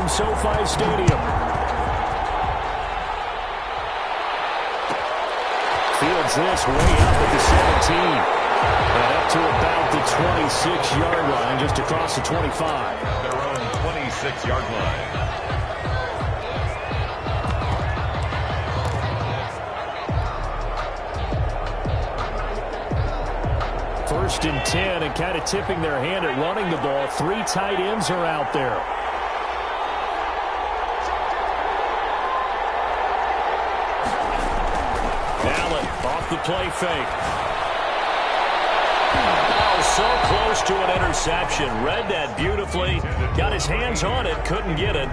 from SoFi Stadium. Fields this way up at the 17. And up to about the 26-yard line, just across the 25. Their own 26-yard line. First and 10, and kind of tipping their hand at running the ball. 3 tight ends are out there. Allen off the play fake. Oh, so close to an interception. Read that beautifully. Got his hands on it, couldn't get it.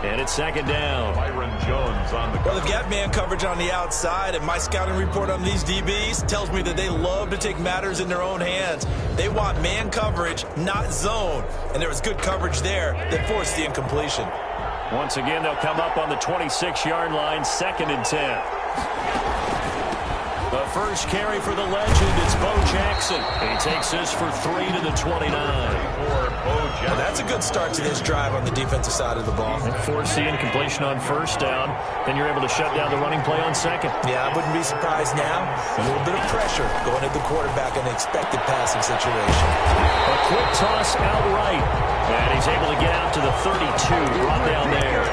And it's second down. Byron Jones on the. Well, they've got man coverage on the outside, and my scouting report on these DBs tells me that they love to take matters in their own hands. They want man coverage, not zone. And there was good coverage there that forced the incompletion. Once again, they'll come up on the 26-yard line, second and 10. The first carry for the legend, it's Bo Jackson. He takes this for 3 to the 29. Well, that's a good start to this drive on the defensive side of the ball. Force the incompletion on first down. Then you're able to shut down the running play on second. Yeah, I wouldn't be surprised now. A little bit of pressure going at the quarterback in an expected passing situation. A quick toss outright. And he's able to get out to the 32. Brought down there.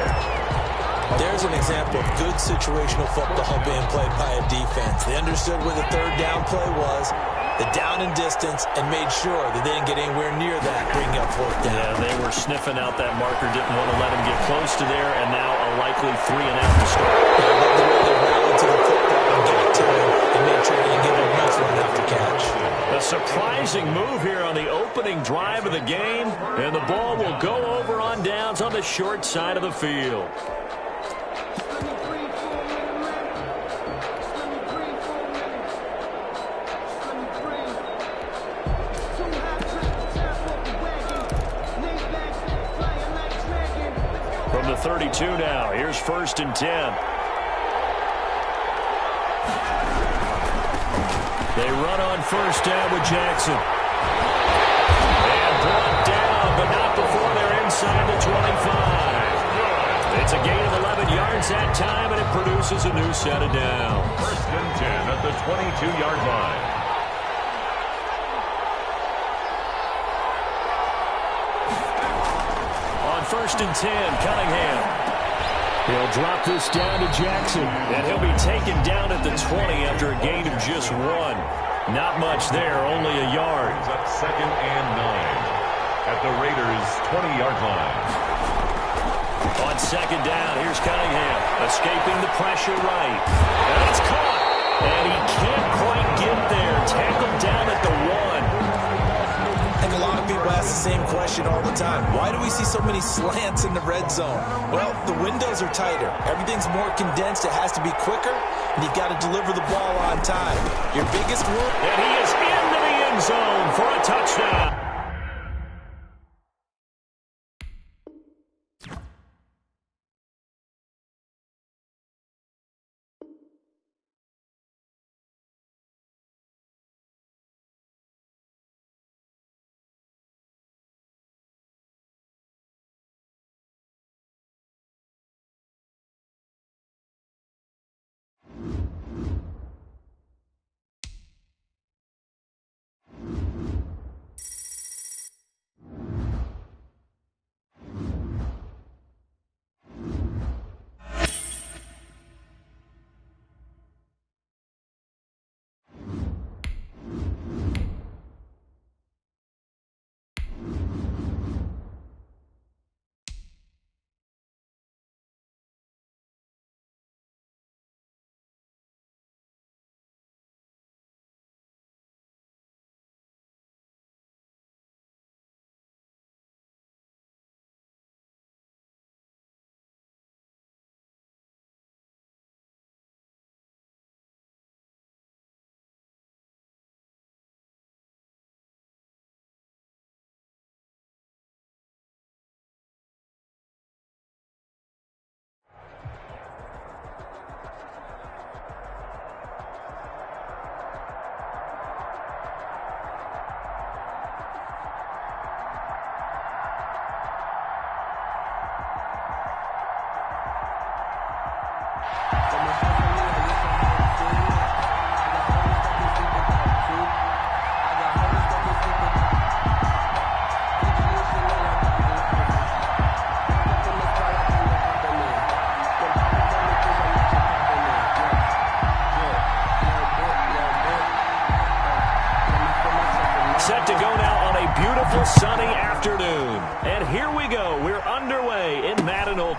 There's an example of good situational football being played by a defense. They understood where the third down play was, the down and distance, and made sure that they didn't get anywhere near that, bringing up fourth down. Yeah, they were sniffing out that marker, didn't want to let him get close to there, and now a likely 3 and out to start. I love the way they rallied to the football and got to him and made sure they didn't give him a nice run after catch. A surprising move here on the opening drive of the game, and the ball will go over on downs on the short side of the field. From the 32 now, here's first and 10. They run on first down with Jackson. And brought down, but not before they're inside the 25. It's a gain of 11 yards that time, and it produces a new set of downs. First and 10 at the 22-yard line. First and 10, Cunningham. He'll drop this down to Jackson, and he'll be taken down at the 20 after a gain of just 1. Not much there, only a yard. It's up second and 9 at the Raiders' 20-yard line. On second down, here's Cunningham, escaping the pressure right. And it's caught, and he can't quite get there. Tackled down at the 1. I think a lot of people ask the same question all the time. Why do we see so many slants in the red zone? Well, the windows are tighter. Everything's more condensed. It has to be quicker, and you've got to deliver the ball on time. Your biggest work. And he is into the end zone for a touchdown.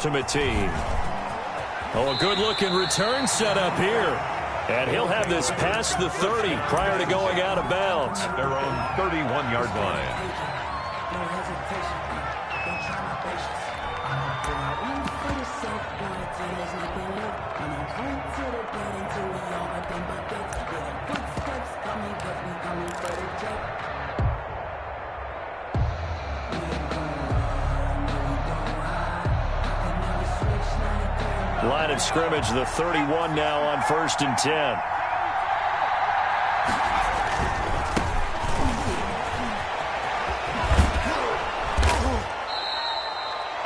Ultimate Team. Oh, a good-looking return set up here. And he'll have this past the 30 prior to going out of bounds. At their own 31-yard line. Line of scrimmage, the 31 now on 1st and 10.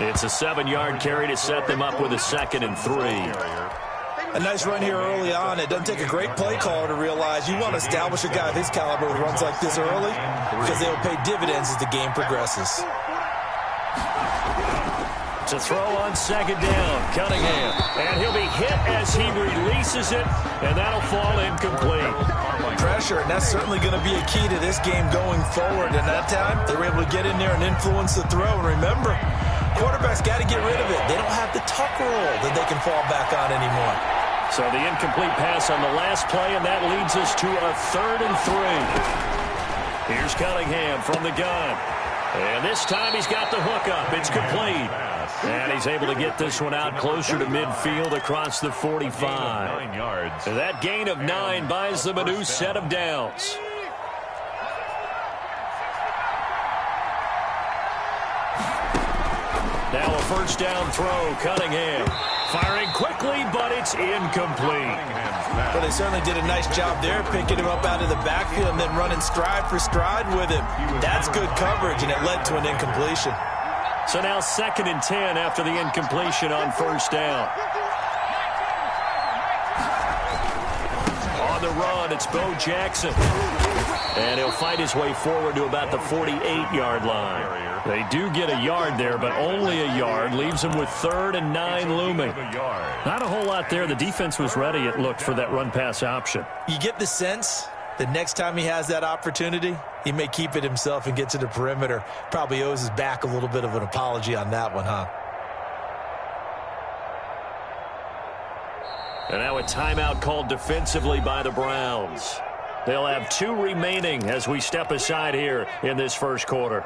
It's a 7-yard carry to set them up with a 2nd and 3. A nice run here early on. It doesn't take a great play caller to realize you want to establish a guy of his caliber with runs like this early because they will pay dividends as the game progresses. To throw on 2nd down, Cunningham. And he'll be hit as he releases it, and that'll fall incomplete. Pressure, and that's certainly going to be a key to this game going forward. And that time, they were able to get in there and influence the throw. And remember, quarterbacks got to get rid of it. They don't have the tuck roll that they can fall back on anymore. So the incomplete pass on the last play, and that leads us to a 3rd and 3. Here's Cunningham from the gun. And this time he's got the hook up. It's complete. And he's able to get this one out closer to midfield across the 45. 9 yards. That gain of 9 buys them a new set of downs. Now a 1st down throw, Cunningham. Firing quickly, but it's incomplete. But they certainly did a nice job there, picking him up out of the backfield and then running stride for stride with him. That's good coverage, and it led to an incompletion. So now 2nd and 10 after the incompletion on 1st down. On the run, it's Bo Jackson. And he'll fight his way forward to about the 48-yard line. They do get a yard there, but only a yard. Leaves them with 3rd and 9 looming. Not a whole lot there. The defense was ready, it looked, for that run-pass option. You get the sense that next time he has that opportunity, he may keep it himself and get to the perimeter. Probably owes his back a little bit of an apology on that one, huh? And now a timeout called defensively by the Browns. They'll have 2 remaining as we step aside here in this 1st quarter.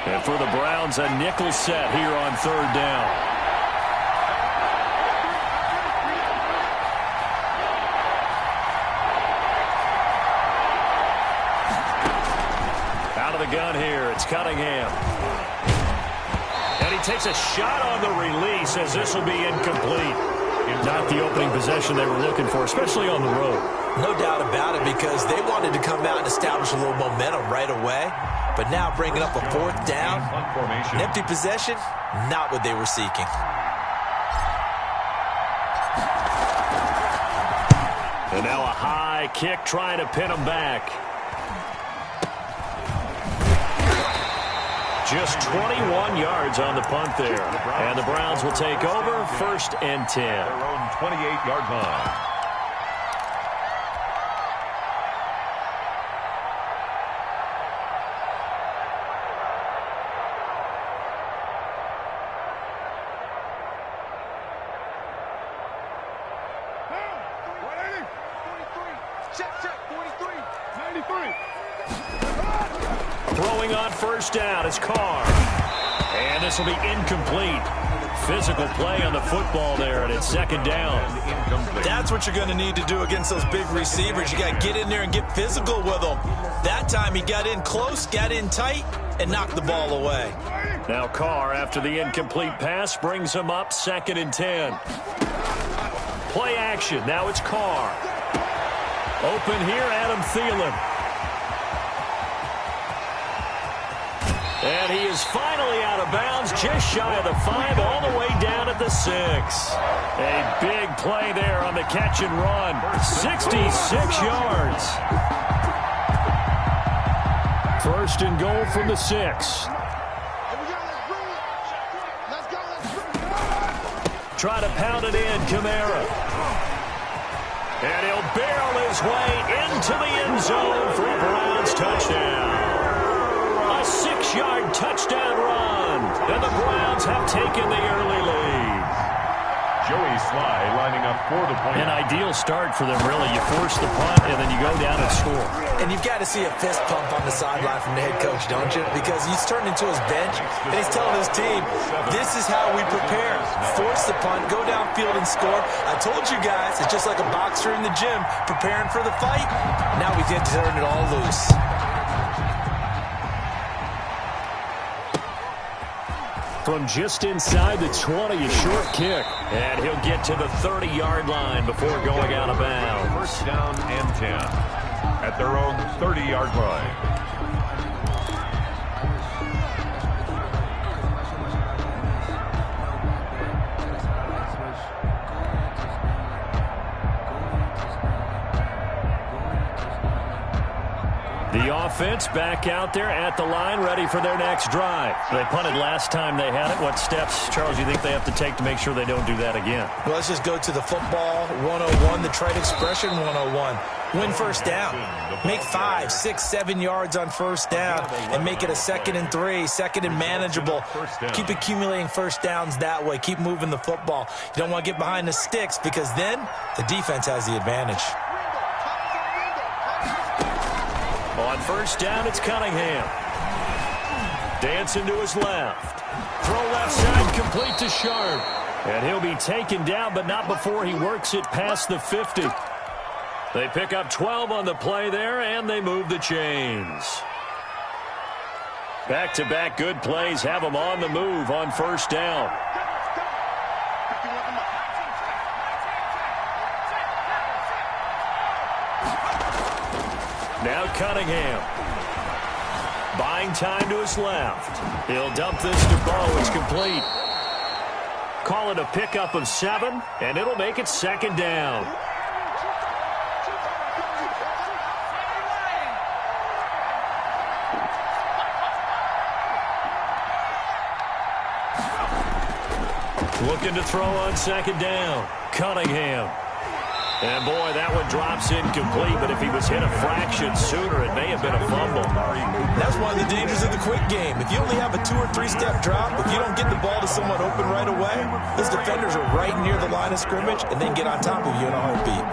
And for the Browns, a nickel set here on 3rd down. Out of the gun here, it's Cunningham. And he takes a shot on the release as this will be incomplete. Not the opening possession they were looking for, especially on the road. No doubt about it, because they wanted to come out and establish a little momentum right away. But now bringing up a 4th down, an empty possession, not what they were seeking. And now a high kick trying to pin them back. Just 21 yards on the punt there. And the Browns will take over 1st and 10. Their own 28-yard line. Throwing on 1st down is Carr. And this will be incomplete. Physical play on the football there, and it's 2nd down. That's what you're going to need to do against those big receivers. You got to get in there and get physical with them. That time he got in close, got in tight, and knocked the ball away. Now Carr, after the incomplete pass, brings him up 2nd and 10. Play action. Now it's Carr. Open here, Adam Thielen. And he is finally out of bounds, just shy of the 5, all the way down at the 6. A big play there on the catch and run. 66 yards. 1st and goal from the 6. Try to pound it in, Kamara. And he'll barrel his way into the end zone for a Browns touchdown. A 6-yard touchdown run. And the Browns have taken the early lead. Joey Sly lining up for the point. An ideal start for them, really. You force the punt, and then you go down and score. And you've got to see a fist pump on the sideline from the head coach, don't you? Because he's turned into his bench, and he's telling his team, this is how we prepare. Force the punt, go downfield and score. I told you guys, it's just like a boxer in the gym preparing for the fight. Now we get to turn it all loose. From just inside the 20, a short kick. And he'll get to the 30-yard line before going out of bounds. First down and 10 at their own 30-yard line. The offense back out there at the line, ready for their next drive. They punted last time they had it. What steps, Charles, do you think they have to take to make sure they don't do that again? Well, let's just go to the football 101, the trade expression 101. Win first down. Make 5, 6, 7 yards on first down and make it a 2nd and 3, 2nd and manageable. Keep accumulating first downs that way. Keep moving the football. You don't want to get behind the sticks because then the defense has the advantage. On first down, it's Cunningham. Dancing to his left. Throw left side, complete to Sharp. And he'll be taken down, but not before he works it past the 50. They pick up 12 on the play there, and they move the chains. Back-to-back good plays have them on the move on first down. Now Cunningham. Buying time to his left. He'll dump this to Bo. It's complete. Call it a pickup of 7, and it'll make it 2nd down. Looking to throw on 2nd down. Cunningham. And, boy, that one drops incomplete, but if he was hit a fraction sooner, it may have been a fumble. That's one of the dangers of the quick game. If you only have a 2- or 3-step drop, if you don't get the ball to someone open right away, those defenders are right near the line of scrimmage and then get on top of you in a heartbeat.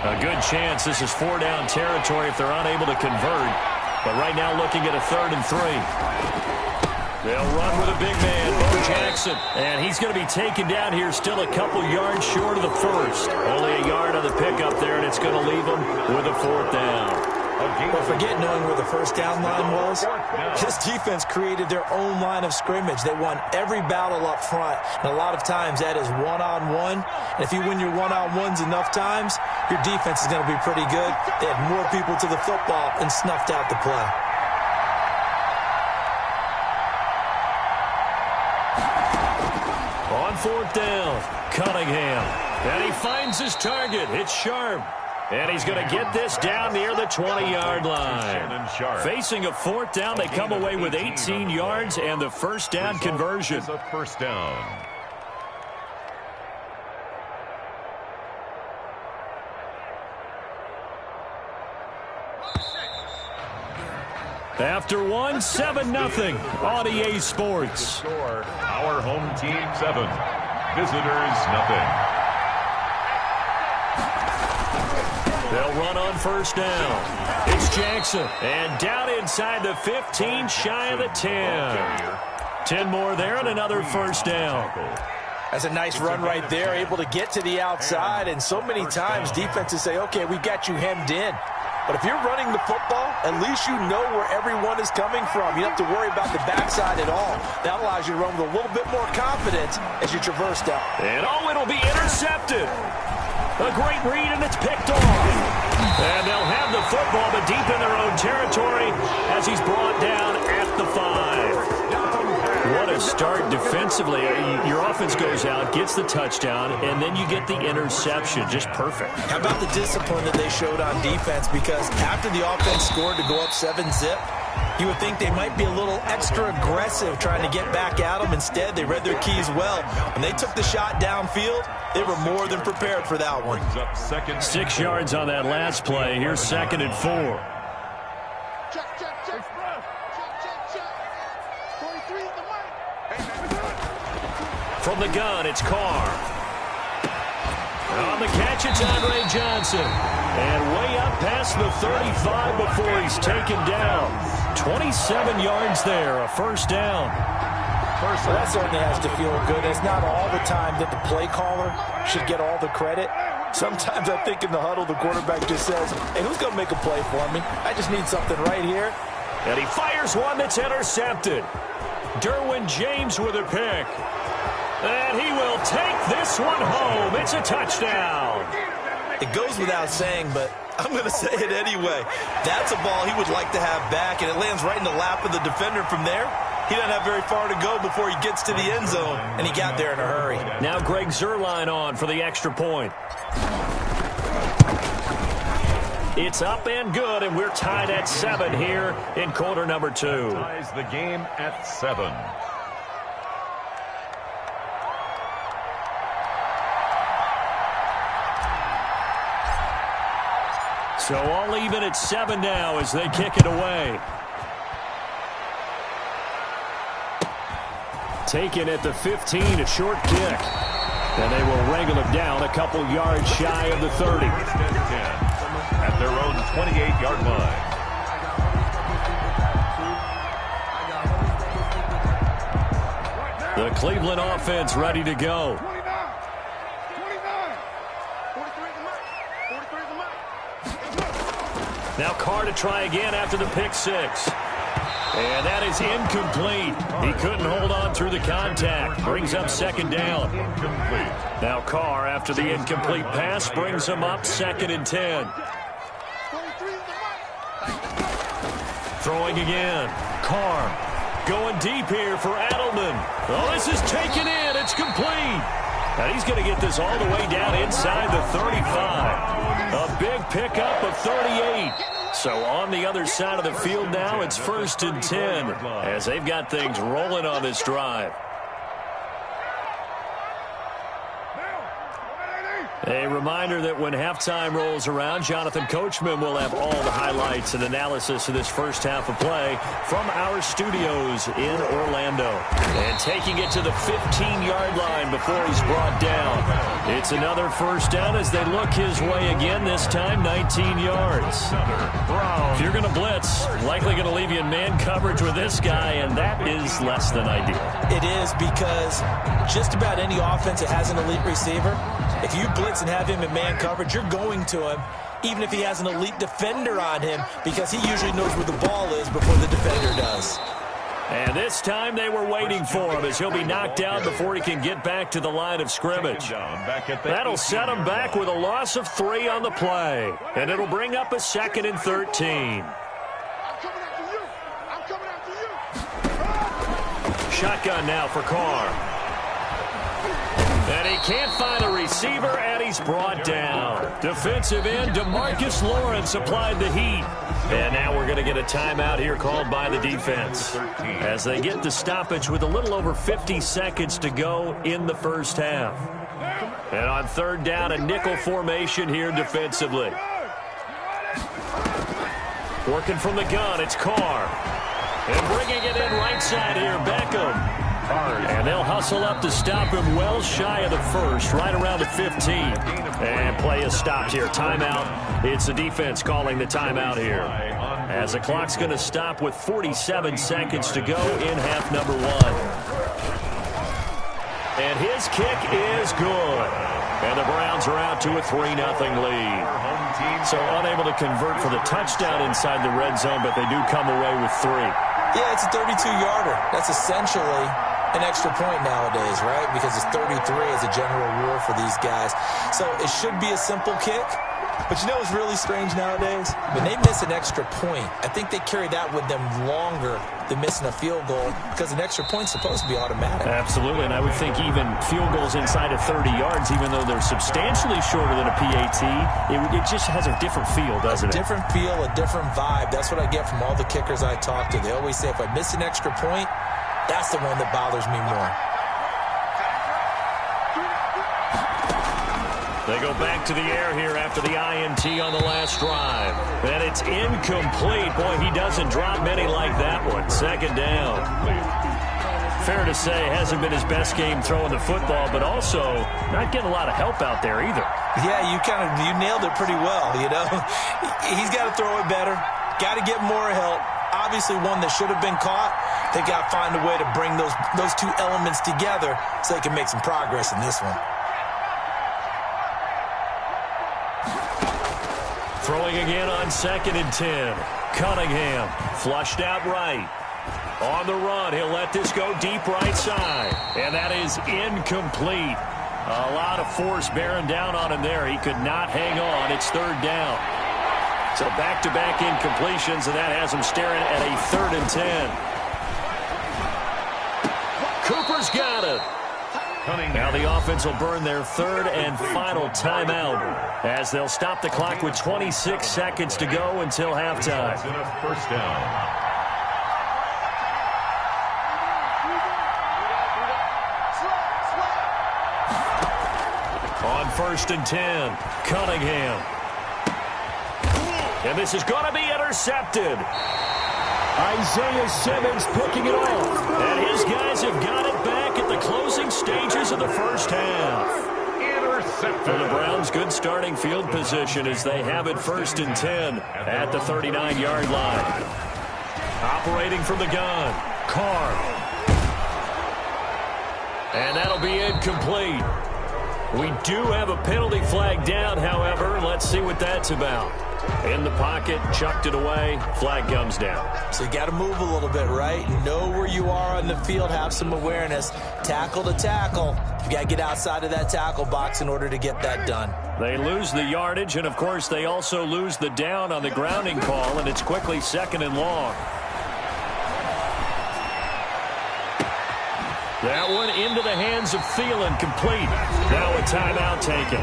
A good chance this is 4-down territory if they're unable to convert. But right now looking at a 3rd and 3. They'll run with a big man, Bo Jackson. And he's going to be taken down here still a couple yards short of the first. Only a yard on the pickup there, and it's going to leave him with a 4th down. But forget knowing where the first down line was. This defense created their own line of scrimmage. They won every battle up front. And a lot of times that is one-on-one. And if you win your one-on-ones enough times, your defense is going to be pretty good. They had more people to the football and snuffed out the play. On 4th down, Cunningham. And he finds his target. It's Sharp. And he's going to get this down near the 20-yard line. Facing a 4th down, they come away with 18 yards and the first down conversion. A first down. After one, 7-0 on EA Sports. Score, our home team 7, visitors nothing. They'll run on first down. It's Jackson. And down inside the 15, shy of the 10. 10 more there and another first down. That's a nice run right there, able to get to the outside. And so many times defenses say, okay, we got you hemmed in. But if you're running the football, at least you know where everyone is coming from. You don't have to worry about the backside at all. That allows you to run with a little bit more confidence as you traverse down. And it'll be intercepted. A great read, and it's picked off. And they'll have the football, but deep in their own territory as he's brought down at the 5. What a start defensively. Your offense goes out, gets the touchdown, and then you get the interception. Just perfect. How about the discipline that they showed on defense? Because after the offense scored to go up 7-zip, You would think they might be a little extra aggressive trying to get back at them. Instead, they read their keys well. When they took the shot downfield, they were more than prepared for that one. 6 yards on that last play. Here's 2nd and 4. From the gun, it's Carr. On the catch, it's Andre Johnson. And way up past the 35 before he's taken down. 27 yards there, a first down. Well, that certainly has to feel good. It's not all the time that the play caller should get all the credit. Sometimes I think in the huddle, the quarterback just says, hey, who's going to make a play for me? I just need something right here. And he fires one that's intercepted. Derwin James with a pick. And he will take this one home. It's a touchdown. It goes without saying, but I'm going to say it anyway. That's a ball he would like to have back, and it lands right in the lap of the defender from there. He doesn't have very far to go before he gets to the end zone, and he got there in a hurry. Now Greg Zuerlein on for the extra point. It's up and good, and we're tied at 7 here in quarter number 2. Ties the game at 7. So all even at 7 now as they kick it away. Taken at the 15, a short kick. And they will wrangle it down a couple yards shy of the 30. At their own 28-yard line. The Cleveland offense ready to go. Now Carr to try again after the pick 6. And that is incomplete. He couldn't hold on through the contact. Brings up 2nd down. Now Carr, after the incomplete pass, brings him up 2nd and 10. Throwing again. Carr going deep here for Adelman. Oh, this is taken in. It's complete. And he's going to get this all the way down inside the 35. A big pickup of 38. So on the other side of the field now, it's 1st and 10 as they've got things rolling on this drive. A reminder that when halftime rolls around, Jonathan Coachman will have all the highlights and analysis of this first half of play from our studios in Orlando. And taking it to the 15-yard line before he's brought down. It's another first down as they look his way again, this time 19 yards. If you're going to blitz, likely going to leave you in man coverage with this guy, and that is less than ideal. It is, because just about any offense that has an elite receiver, if you blitz and have him in man coverage, you're going to him, even if he has an elite defender on him, because he usually knows where the ball is before the defender does. And this time they were waiting for him as he'll be knocked down before he can get back to the line of scrimmage. That'll set him back with a loss of 3 on the play. And it'll bring up a 2nd and 13. Shotgun now for Carr. And he can't find a receiver, and he's brought down. Defensive end DeMarcus Lawrence applied the heat. And now we're going to get a timeout here called by the defense as they get the stoppage with a little over 50 seconds to go in the first half. And on 3rd down, a nickel formation here defensively. Working from the gun, it's Carr. And bringing it in right side here, Beckham. And they'll hustle up to stop him well shy of the 1st, right around the 15. And play is stopped here. Timeout. It's the defense calling the timeout here, as the clock's going to stop with 47 seconds to go in half number 1. And his kick is good. And the Browns are out to a 3-0 lead. So unable to convert for the touchdown inside the red zone, but they do come away with 3. Yeah, it's a 32-yarder. That's essentially an extra point nowadays, right? Because it's 33 as a general rule for these guys. So it should be a simple kick, But you know what's really strange nowadays? When they miss an extra point, I think they carry that with them longer than missing a field goal because an extra point's supposed to be automatic. Absolutely, and I would think even field goals inside of 30 yards, even though they're substantially shorter than a PAT, it just has a different feel, doesn't it? A different feel, a different vibe. That's what I get from all the kickers I talk to. They always say if I miss an extra point, that's the one that bothers me more. They go back to the air here after the INT on the last drive. And it's incomplete. Boy, he doesn't drop many like that one. Second down. Fair to say, hasn't been his best game throwing the football, but also not getting a lot of help out there either. Yeah, you nailed it pretty well, you know. He's got to throw it better. Got to get more help. Obviously one that should have been caught. They got to find a way to bring those two elements together so they can make some progress in this one. Throwing again on 2nd and 10. Cunningham flushed out right. On the run, he'll let this go deep right side. And that is incomplete. A lot of force bearing down on him there. He could not hang on. It's 3rd down. So back-to-back incompletions, and that has him staring at a 3rd and 10. Cooper's got it. Now the offense will burn their 3rd and final timeout as they'll stop the clock with 26 seconds to go until halftime. First down. On 1st and 10, Cunningham. And this is going to be intercepted. Isaiah Simmons picking it off. And his guys have got it back at the closing stages of the first half. Intercepted. For the Browns, good starting field position as they have it 1st and 10 at the 39-yard line. Operating from the gun, Carr. And that'll be incomplete. We do have a penalty flag down, however. Let's see what that's about. In the pocket, chucked it away, flag comes down. So you got to move a little bit, right? Know where you are on the field, have some awareness. Tackle to tackle. You got to get outside of that tackle box in order to get that done. They lose the yardage, and of course they also lose the down on the grounding call, and it's quickly 2nd and long. That one into the hands of Thielen, complete. Now a timeout taken.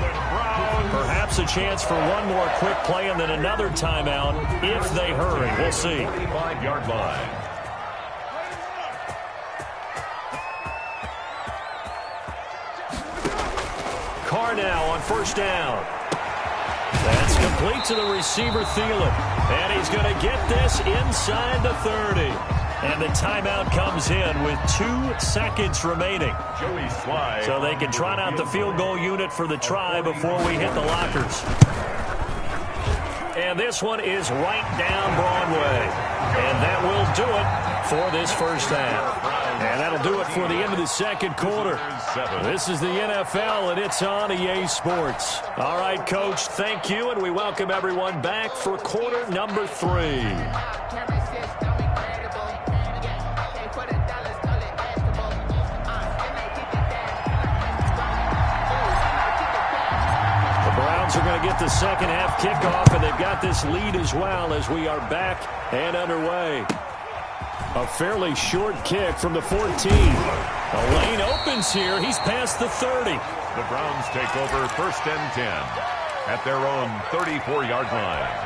Perhaps a chance for one more quick play and then another timeout if they hurry. We'll see. 35-yard line. Carr now on 1st down. That's complete to the receiver, Thielen. And he's going to get this inside the 30. And the timeout comes in with 2 seconds remaining. Joey Slye. So they can trot out the field goal unit for the try before we hit the lockers. And this one is right down Broadway. And that will do it for this first half. And that'll do it for the end of the second quarter. This is the NFL, and it's on EA Sports. All right, Coach, thank you, and we welcome everyone back for quarter number 3. Are going to get the second half kickoff, and they've got this lead as well as we are back and underway. A fairly short kick from the 14. The lane opens here. He's past the 30. The Browns take over 1st and 10 at their own 34-yard line.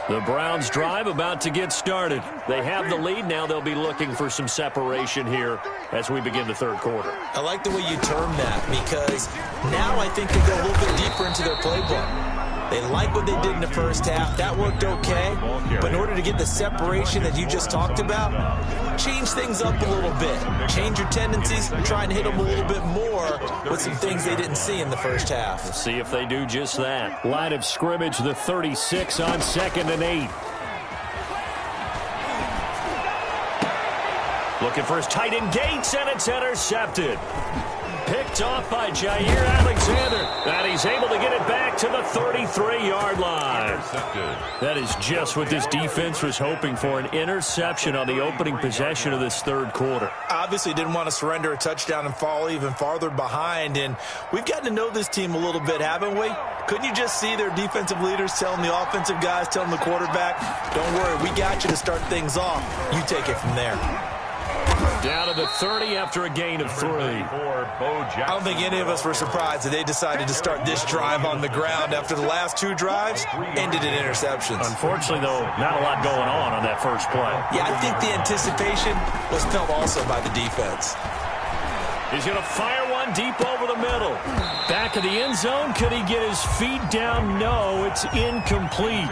The Browns drive about to get started. They have the lead. Now they'll be looking for some separation here as we begin the third quarter. I like the way you term that because now I think they go a little bit deeper into their playbook. They like what they did in the first half. That worked okay. But in order to get the separation that you just talked about, change things up a little bit. Change your tendencies. Try and hit them a little bit more with some things they didn't see in the first half. We'll see if they do just that. Line of scrimmage, the 36 on 2nd and 8. Looking for his tight end Gates, and it's intercepted. Picked off by Jair Alexander. And he's able to get it back to the 33-yard line. Intercepted. That is just what this defense was hoping for, an interception on the opening possession of this third quarter. Obviously didn't want to surrender a touchdown and fall even farther behind. And we've gotten to know this team a little bit, haven't we? Couldn't you just see their defensive leaders telling the offensive guys, telling the quarterback, don't worry, we got you to start things off. You take it from there. Down to the 30 after a gain of 3. I don't think any of us were surprised that they decided to start this drive on the ground after the last 2 drives ended in interceptions. Unfortunately, though, not a lot going on that first play. Yeah, I think the anticipation was felt also by the defense. He's going to fire one deep over the middle. Back of the end zone. Could he get his feet down? No, it's incomplete.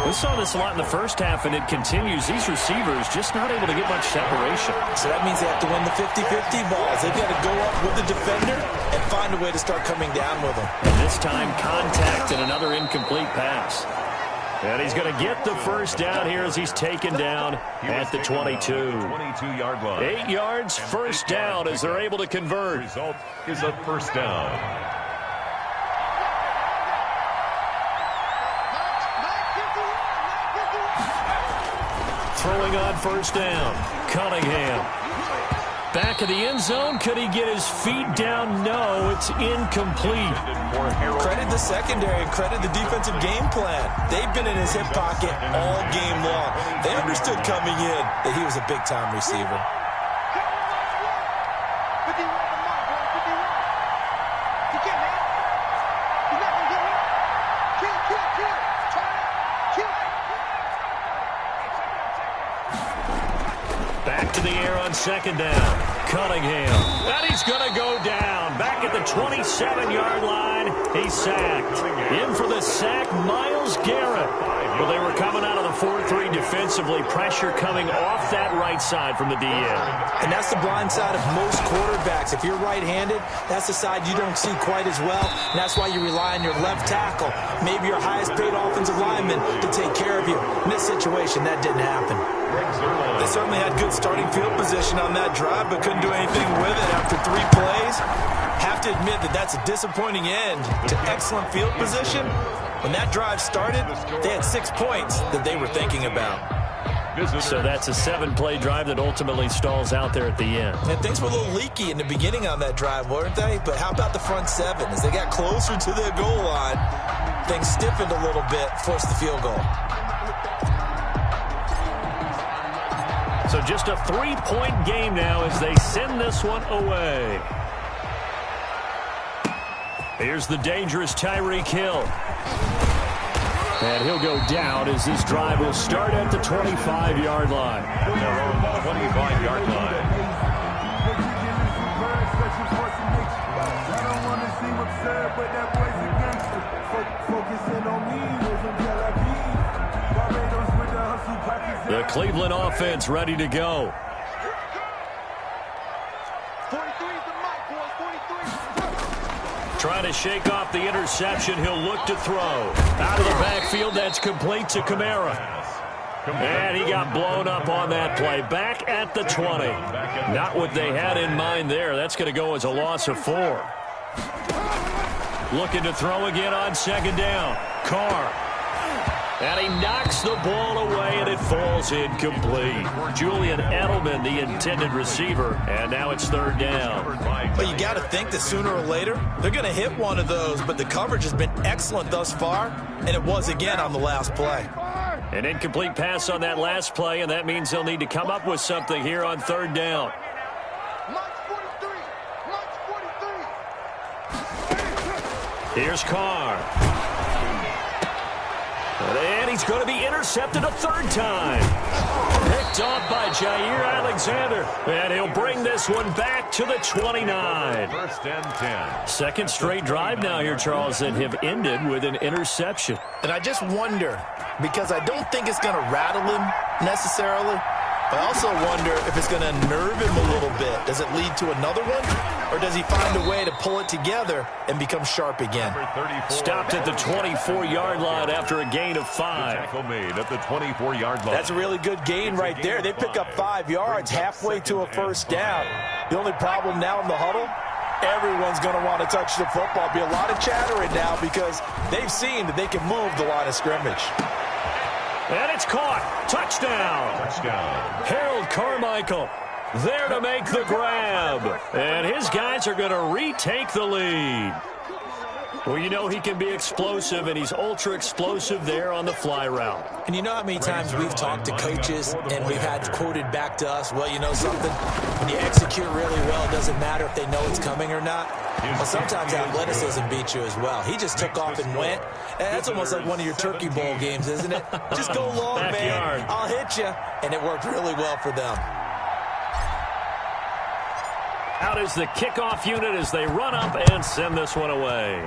We saw this a lot in the first half, and it continues. These receivers just not able to get much separation. So that means they have to win the 50-50 balls. They've got to go up with the defender and find a way to start coming down with them. And this time, contact and another incomplete pass. And he's going to get the first down here as he's taken down at the 22. 22-yard line. 8 yards, first down as they're able to convert. Result is a first down. Throwing on first down, Cunningham. Back of the end zone. Could he get his feet down? No, it's incomplete. Credit the secondary and credit the defensive game plan. They've been in his hip pocket all game long. They understood coming in that he was a big-time receiver. Back to the air on second down. Cunningham. And he's going to go down. Back at the 27-yard line. He's sacked. In for the sack, Myles Garrett. Well, they were coming out of the 4-3 defensively. Pressure coming off that right side from the DN. And that's the blind side of most quarterbacks. If you're right-handed, that's the side you don't see quite as well. And that's why you rely on your left tackle, maybe your highest-paid offensive lineman, to take care of you. In this situation, that didn't happen. They certainly had good starting field position on that drive, but couldn't do anything with it after 3 plays. Have to admit that that's a disappointing end to excellent field position. When that drive started, they had 6 points that they were thinking about. So that's a 7-play drive that ultimately stalls out there at the end. And things were a little leaky in the beginning on that drive, weren't they? But how about the front 7? As they got closer to the goal line, things stiffened a little bit, forced the field goal. So just a 3-point game now as they send this one away. Here's the dangerous Tyreek Hill. And he'll go down as this drive will start at the 25-yard line. Their own 25-yard line. The Cleveland offense ready to go. Trying to shake off the interception. He'll look to throw. Out of the backfield, that's complete to Kamara. And he got blown up on that play. Back at the 20. Not what they had in mind there. That's going to go as a loss of 4. Looking to throw again on second down. Carr. And he knocks the ball away, and it falls incomplete. Julian Edelman, the intended receiver, and now it's third down. But you got to think that sooner or later, they're going to hit one of those, but the coverage has been excellent thus far, and it was again on the last play. An incomplete pass on that last play, and that means they'll need to come up with something here on third down. Here's Carr. And he's going to be intercepted a third time. Picked off by Jair Alexander. And he'll bring this one back to the 29. First and 10. Second straight drive now here, Charles, that have ended with an interception. And I just wonder, because I don't think it's going to rattle him necessarily, but I also wonder if it's going to nerve him a little bit. Does it lead to another one? Or does he find a way to pull it together and become sharp again? Stopped at the 24-yard line after a gain of 5. Tackle made at the 24-yard line. That's a really good gain right there. They pick up 5 yards halfway to a first down. The only problem now in the huddle Everyone's going to want to touch the football. Be a lot of chattering now because they've seen that they can move the line of scrimmage. And it's caught. Touchdown. Touchdown. Harold Carmichael there to make the grab. And his guys are going to retake the lead. Well, you know he can be explosive, and he's ultra-explosive there on the fly route. And you know how many times we've talked to coaches and we've had quoted back to us, well, you know something? When you execute really well, it doesn't matter if they know it's coming or not. Well, sometimes athleticism beats you as well. He just took off and went. And that's almost like one of your Turkey Bowl games, isn't it? Just go long, man. I'll hit you. And it worked really well for them. Out is the kickoff unit as they run up and send this one away.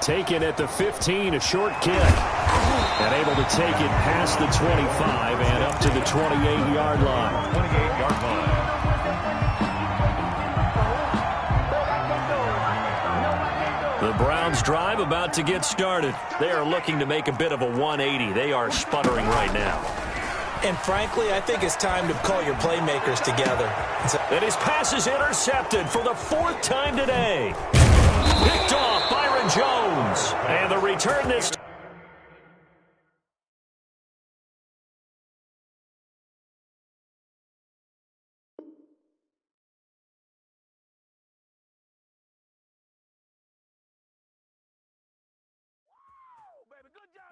Taken at the 15, a short kick. And able to take it past the 25 and up to the 28-yard line. 28-yard line. The Browns drive about to get started. They are looking to make a bit of a 180. They are sputtering right now. And frankly, I think it's time to call your playmakers together. And his pass is intercepted for the fourth time today. Picked off Byron Jones. And the return this time.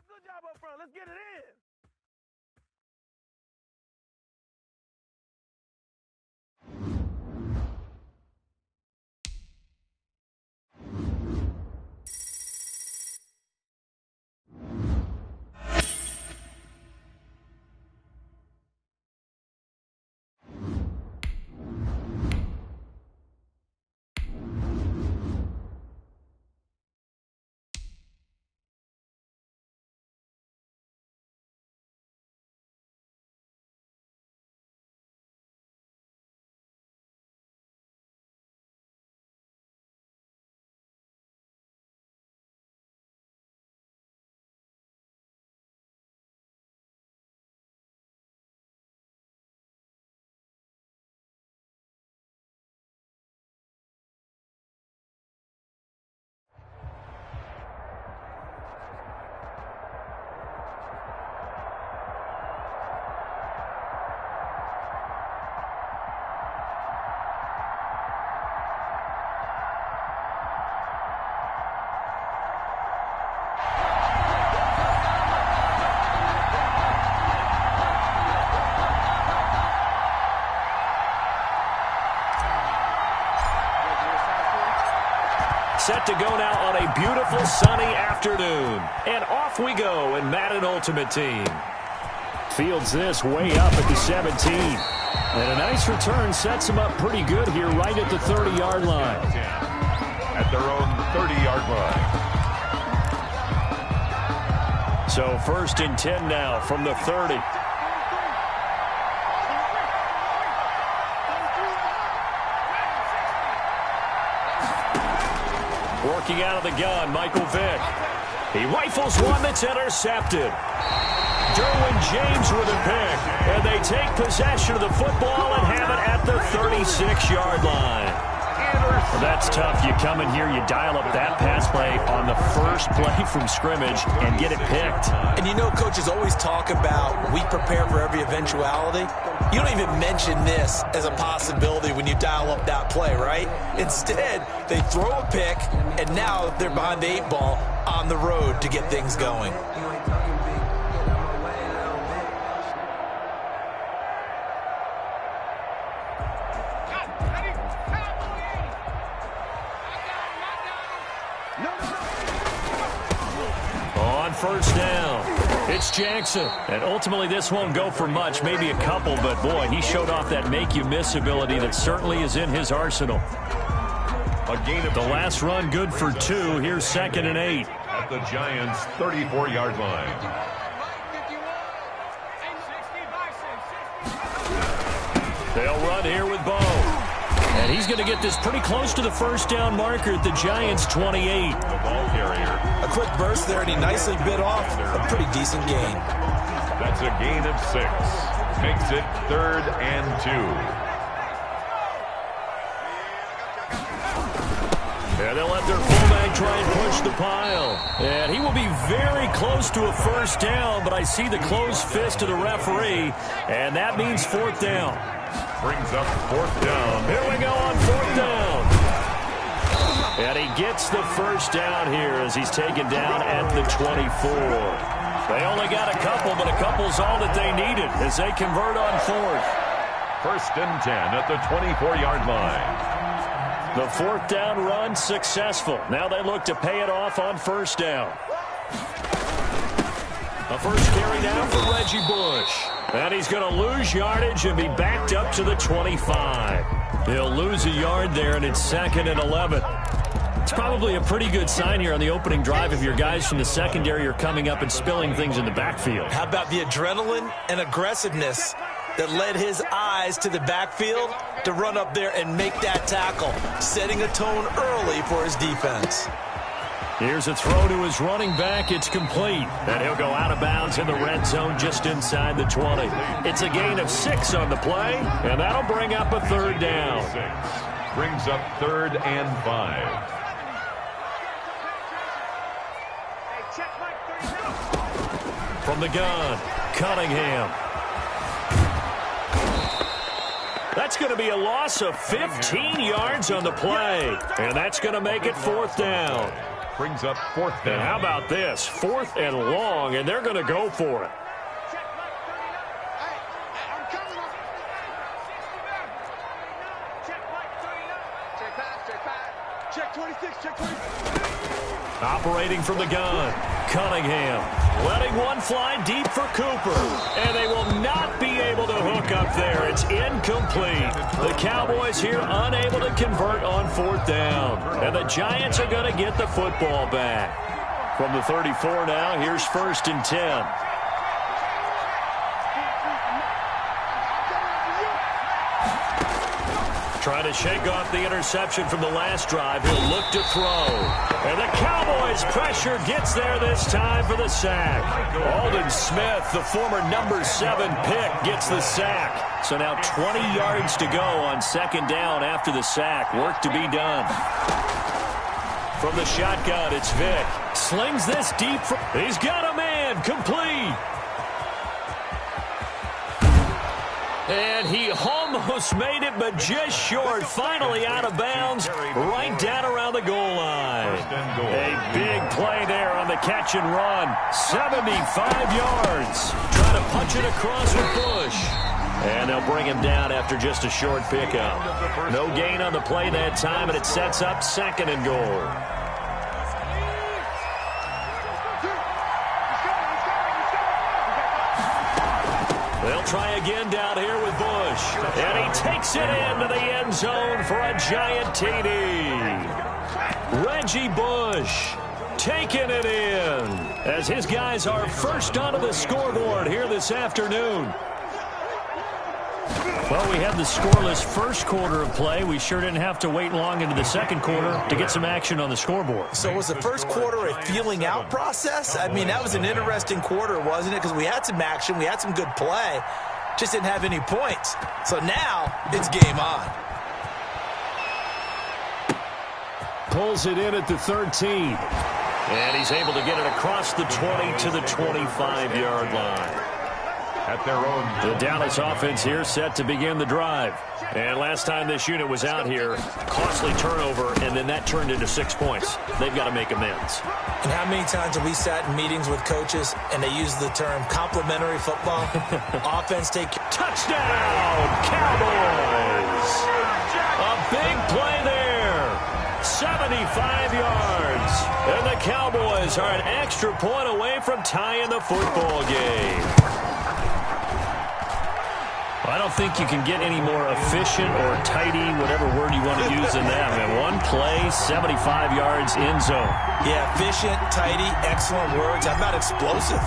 Good job up front. Let's get it in. Set to go now on a beautiful sunny afternoon. And off we go in Madden Ultimate Team. Fields this way up at the 17. And a nice return sets him up pretty good here right at the 30-yard line. At their own 30-yard line. So 1st and 10 now from the 30. Working out of the gun, Michael Vick. He rifles one that's intercepted. Derwin James with a pick. And they take possession of the football and have it at the 36-yard line. Well, that's tough. You come in here, you dial up that pass play on the first play from scrimmage and get it picked. And you know, coaches always talk about we prepare for every eventuality. You don't even mention this as a possibility when you dial up that play, right? Instead, they throw a pick, and now they're behind the 8 ball on the road to get things going. On 1st down, it's Jackson. And ultimately, this won't go for much, maybe a couple, but boy, he showed off that make-you-miss ability that certainly is in his arsenal. A gain of the last run good for 2. Here's 2nd and 8. At the Giants' 34-yard line. They'll run here with Bo. And he's going to get this pretty close to the 1st down marker at the Giants' 28. The ball carrier. A quick burst there, and he nicely bit off a pretty decent gain. That's a gain of 6. Makes it 3rd and 2. And they'll let their fullback try and push the pile. And he will be very close to a first down, but I see the closed fist of the referee, and that means fourth down. Brings up fourth down. Here we go on fourth down. And he gets the first down here as he's taken down at the 24. They only got a couple, but a couple's all that they needed as they convert on fourth. First and 10 at the 24-yard line. The fourth down run successful. Now they look to pay it off on first down. A first carry now for Reggie Bush. And he's going to lose yardage and be backed up to the 25. He'll lose a yard there, and it's 2nd and 11. It's probably a pretty good sign here on the opening drive if your guys from the secondary are coming up and spilling things in the backfield. How about the adrenaline and aggressiveness that led his eyes to the backfield to run up there and make that tackle, setting a tone early for his defense. Here's a throw to his running back. It's complete. And he'll go out of bounds in the red zone just inside the 20. It's a gain of 6 on the play, and that'll bring up a third down. Brings up 3rd and 5. From the gun, Cunningham. That's going to be a loss of 15 yards on the play. And that's going to make it fourth down. Brings up fourth down. And how about this? 4th and long, and they're going to go for it. Operating from the gun, Cunningham. Letting one fly deep for Cooper. And they will not be able to hook up there. It's incomplete. The Cowboys here unable to convert on fourth down. And the Giants are going to get the football back. From the 34 now, here's 1st and 10. Trying to shake off the interception from the last drive. He'll look to throw. And the Cowboys' pressure gets there this time for the sack. Aldon Smith, the former number 7 pick, gets the sack. So now 20 yards to go on 2nd down after the sack. Work to be done. From the shotgun, it's Vick. Slings this deep. He's got a man. Complete. And he almost made it, but just short. Finally out of bounds, right down around the goal line. A big play there on the catch and run. 75 yards. Trying to punch it across with Bush. And they'll bring him down after just a short pickup. No gain on the play that time, and it sets up 2nd and goal. They'll try again down here with Bush. And he takes it into the end zone for a giant TD. Reggie Bush taking it in as his guys are first onto the scoreboard here this afternoon. Well, we had the scoreless first quarter of play. We sure didn't have to wait long into the second quarter to get some action on the scoreboard. So was the first quarter a feeling out process? I mean, that was an interesting quarter, wasn't it? Because we had some action, we had some good play, just didn't have any points. So now it's game on. Pulls it in at the 13. And he's able to get it across the 20 to the 25-yard line. At their own. The Dallas offense here set to begin the drive. And last time this unit was out here, costly turnover, and then that turned into 6 points. They've got to make amends. And how many times have we sat in meetings with coaches and they use the term complementary football? Offense take touchdown, Cowboys! A big play there. 75 yards. And the Cowboys are an extra point away from tying the football game. I don't think you can get any more efficient or tidy, whatever word you want to use in that. I mean, one play, 75 yards, end zone. Yeah, efficient, tidy, excellent words. How about explosive?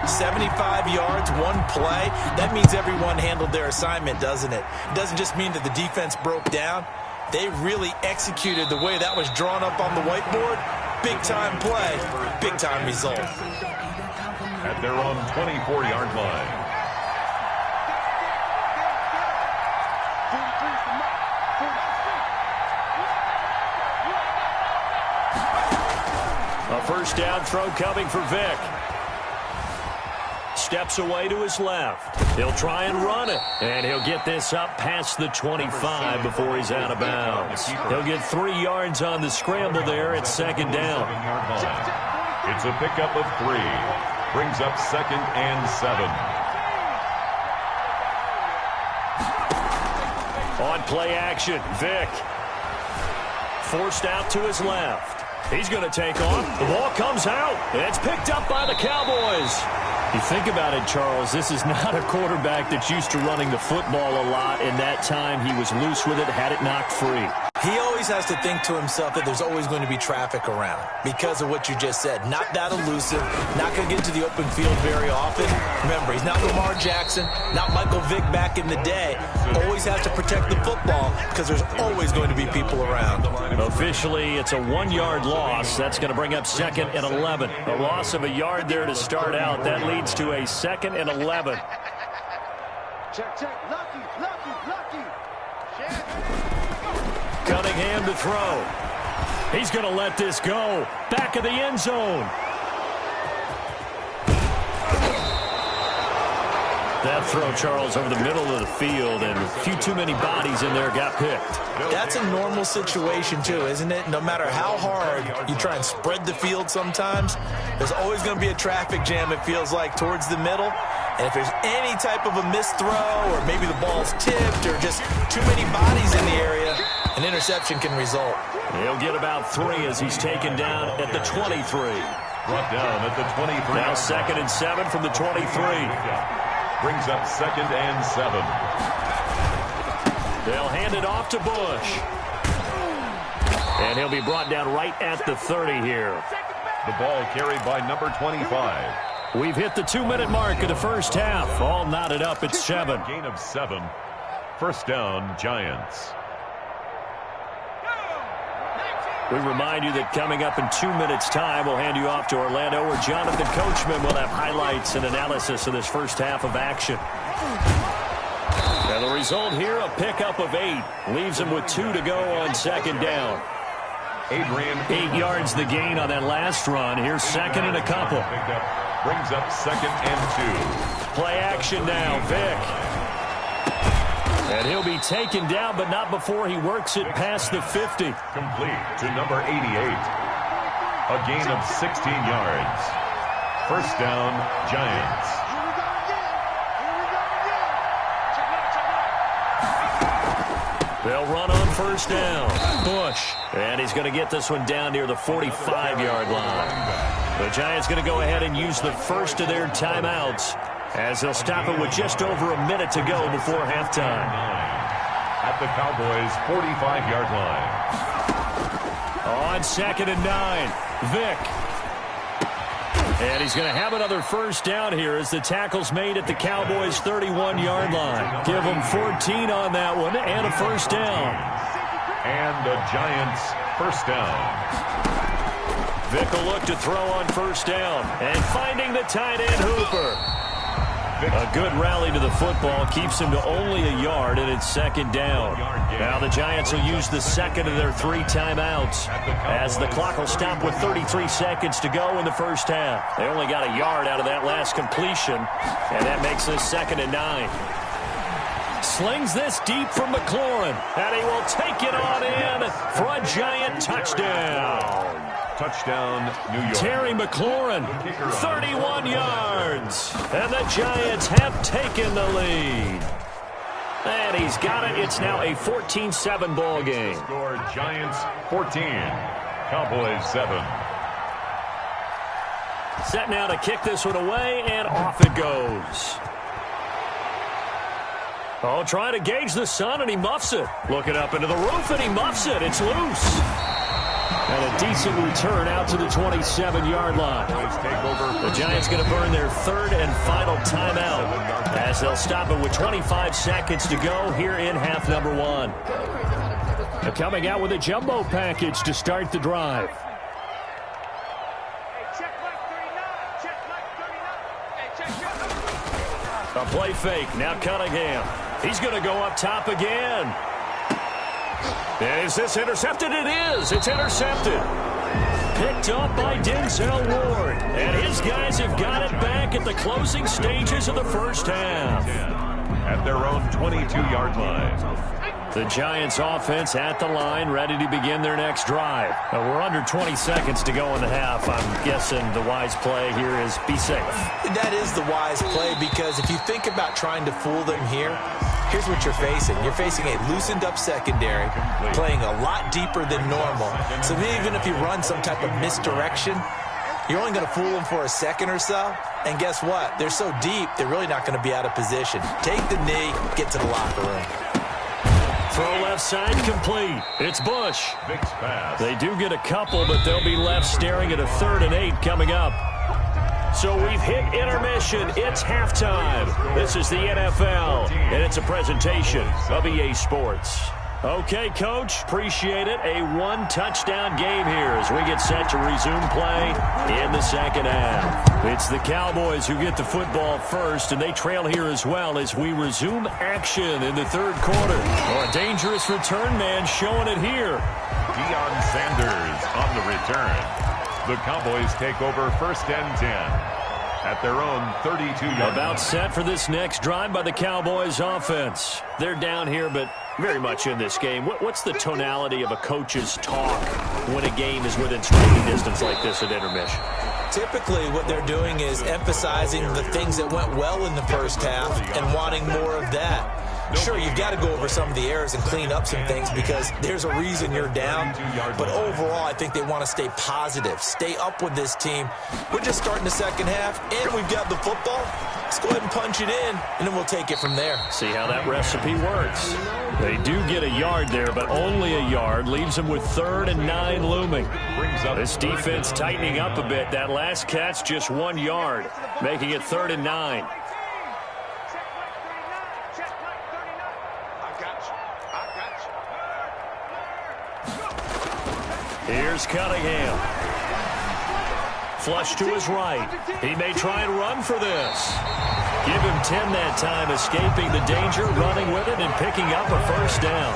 75 yards, one play. That means everyone handled their assignment, doesn't it? It doesn't just mean that the defense broke down. They really executed the way that was drawn up on the whiteboard. Big-time play, big-time result. At their own 24-yard line. First down throw coming for Vic. Steps away to his left. He'll try and run it. And he'll get this up past the 25 before he's out of bounds. He'll get 3 yards on the scramble there at second down. It's a pickup of 3. Brings up 2nd and 7. On play action, Vic. Forced out to his left. He's going to take off. The ball comes out. And it's picked up by the Cowboys. You think about it, Charles, this is not a quarterback that's used to running the football a lot. In that time, he was loose with it, had it knocked free. He always has to think to himself that there's always going to be traffic around because of what you just said. Not that elusive, not going to get to the open field very often. Remember, he's not Lamar Jackson, not Michael Vick back in the day. Always has to protect the football because there's always going to be people around. Officially, it's a 1-yard loss. That's going to bring up 2nd and 11. A loss of a yard there to start out. That leads to a 2nd and 11. Check, check. Lucky, lucky, lucky. Cunningham to throw. He's going to let this go. Back of the end zone. That throw, Charles, over the middle of the field, and a few too many bodies in there got picked. That's a normal situation, too, isn't it? No matter how hard you try and spread the field sometimes, there's always going to be a traffic jam, it feels like, towards the middle. And if there's any type of a missed throw or maybe the ball's tipped or just too many bodies in the area, an interception can result. He'll get about 3 as he's taken down at the 23. Brought down at the 23. Now 2nd and 7 from the 23. Brings up 2nd and 7. They'll hand it off to Bush. And he'll be brought down right at the 30 here. The ball carried by number 25. We've hit the 2-minute mark of the first half. All knotted up at 7. Gain of 7. First down, Giants. We remind you that coming up in 2 minutes' time, we'll hand you off to Orlando, where Jonathan Coachman will have highlights and analysis of this first half of action. And the result here, a pickup of 8. Leaves him with 2 to go on second down. Adrian. 8 yards the gain on that last run. Here's 2nd and a couple. Brings up 2nd and 2. Play action now, Vic. And he'll be taken down, but not before he works it past the 50. Complete to number 88. A gain of 16 yards. First down, Giants. They'll run on first down. Bush. And he's going to get this one down near the 45-yard line. The Giants going to go ahead and use the first of their timeouts, as they'll stop it with just over a minute to go before halftime. At the Cowboys' 45-yard line. On 2nd and 9, Vic. And he's going to have another first down here as the tackle's made at the Cowboys' 31-yard line. Give them 14 on that one and a first down. And the Giants' first down. Vic will look to throw on first down. And finding the tight end, Hooper. A good rally to the football keeps him to only a yard, and it's second down. Now the Giants will use the second of their 3 timeouts, as the clock will stop with 33 seconds to go in the first half. They only got a yard out of that last completion, and that makes this 2nd and 9. Slings this deep from McLaurin, and he will take it on in for a Giant touchdown. Touchdown, New York. Terry McLaurin, 31 yards. And the Giants have taken the lead. And he's got it. It's now a 14-7 ball game. Score Giants 14, Cowboys 7. Set now to kick this one away, and off it goes. Oh, trying to gauge the sun, and he muffs it. Looking up into the roof, and he muffs it. It's loose. And a decent return out to the 27-yard line. The Giants going to burn their 3rd and final timeout, as they'll stop it with 25 seconds to go here in half number 1. They're coming out with a jumbo package to start the drive. A play fake. Now Cunningham. He's going to go up top again. Is this intercepted? It is. It's intercepted. picked up by Denzel Ward. And his guys have got it back at the closing stages of the first half. At their own 22-yard line. The Giants offense at the line, ready to begin their next drive. We're under 20 seconds to go in the half. I'm guessing the wise play here is be safe. That is the wise play, because if you think about trying to fool them here, here's what you're facing. You're facing a loosened up secondary, playing a lot deeper than normal. So even if you run some type of misdirection, you're only going to fool them for a second or so. And guess what? They're so deep, they're really not going to be out of position. Take the knee, get to the locker room. Throw left side complete. It's Bush. Vic's pass. They do get a couple, but they'll be left staring at a 3rd and 8 coming up. So we've hit intermission. It's halftime. This is the NFL, and it's a presentation of EA Sports. Okay, Coach, appreciate it. A 1-touchdown game here as we get set to resume play in the second half. It's the Cowboys who get the football first, and they trail here as well as we resume action in the third quarter. Oh, a dangerous return man showing it here. Deion Sanders on the return. The Cowboys take over 1st and 10 at their own 32-yard line. About set for this next drive by the Cowboys offense. They're down here, but very much in this game. What's the tonality of a coach's talk when a game is within striking distance like this at intermission? Typically, what they're doing is emphasizing the things that went well in the first half and wanting more of that. Sure, you've got to go over some of the errors and clean up some things because there's a reason you're down. But overall, I think they want to stay positive, stay up with this team. We're just starting the second half, and we've got the football. Let's go ahead and punch it in, and then we'll take it from there. See how that recipe works. They do get a yard there, but only a yard. Leaves them with 3rd and 9 looming. This defense tightening up a bit. That last catch just 1 yard, making it 3rd and 9. Here's Cunningham. Flush to his right. He may try and run for this. Give him 10 that time, escaping the danger, running with it, and picking up a 1st down.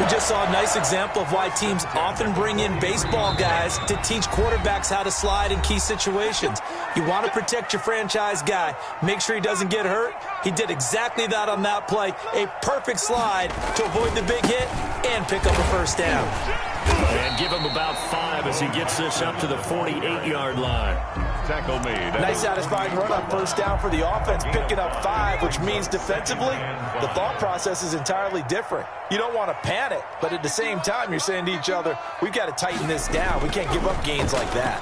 We just saw a nice example of why teams often bring in baseball guys to teach quarterbacks how to slide in key situations. You want to protect your franchise guy. Make sure he doesn't get hurt. He did exactly that on that play. A perfect slide to avoid the big hit and pick up a 1st down. And give him about 5 as he gets this up to the 48-yard line. Tackle made. Nice satisfying run on 1st down for the offense, picking up 5, which means defensively, the thought process is entirely different. You don't want to panic, but at the same time, you're saying to each other, we've got to tighten this down. We can't give up gains like that.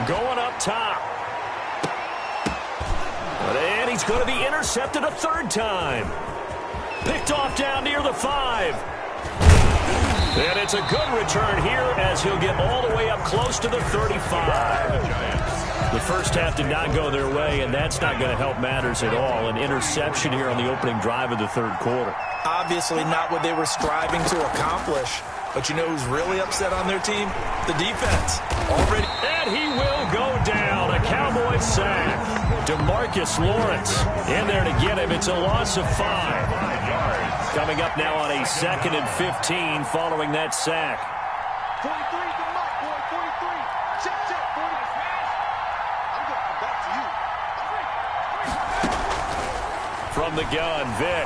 Going up top. And he's going to be intercepted a 3rd time. Picked off down near the 5. And it's a good return here as he'll get all the way up close to the 35. The first half did not go their way, and that's not going to help matters at all. An interception here on the opening drive of the third quarter. Obviously not what they were striving to accomplish. But you know who's really upset on their team? The defense. Already. And he will go down. A Cowboys sack. DeMarcus Lawrence in there to get him. It's a loss of 5. Coming up now on a 2nd and 15 following that sack. 43, good luck, boy. 43. Check, 40. I'm back to you. From the gun, Vic.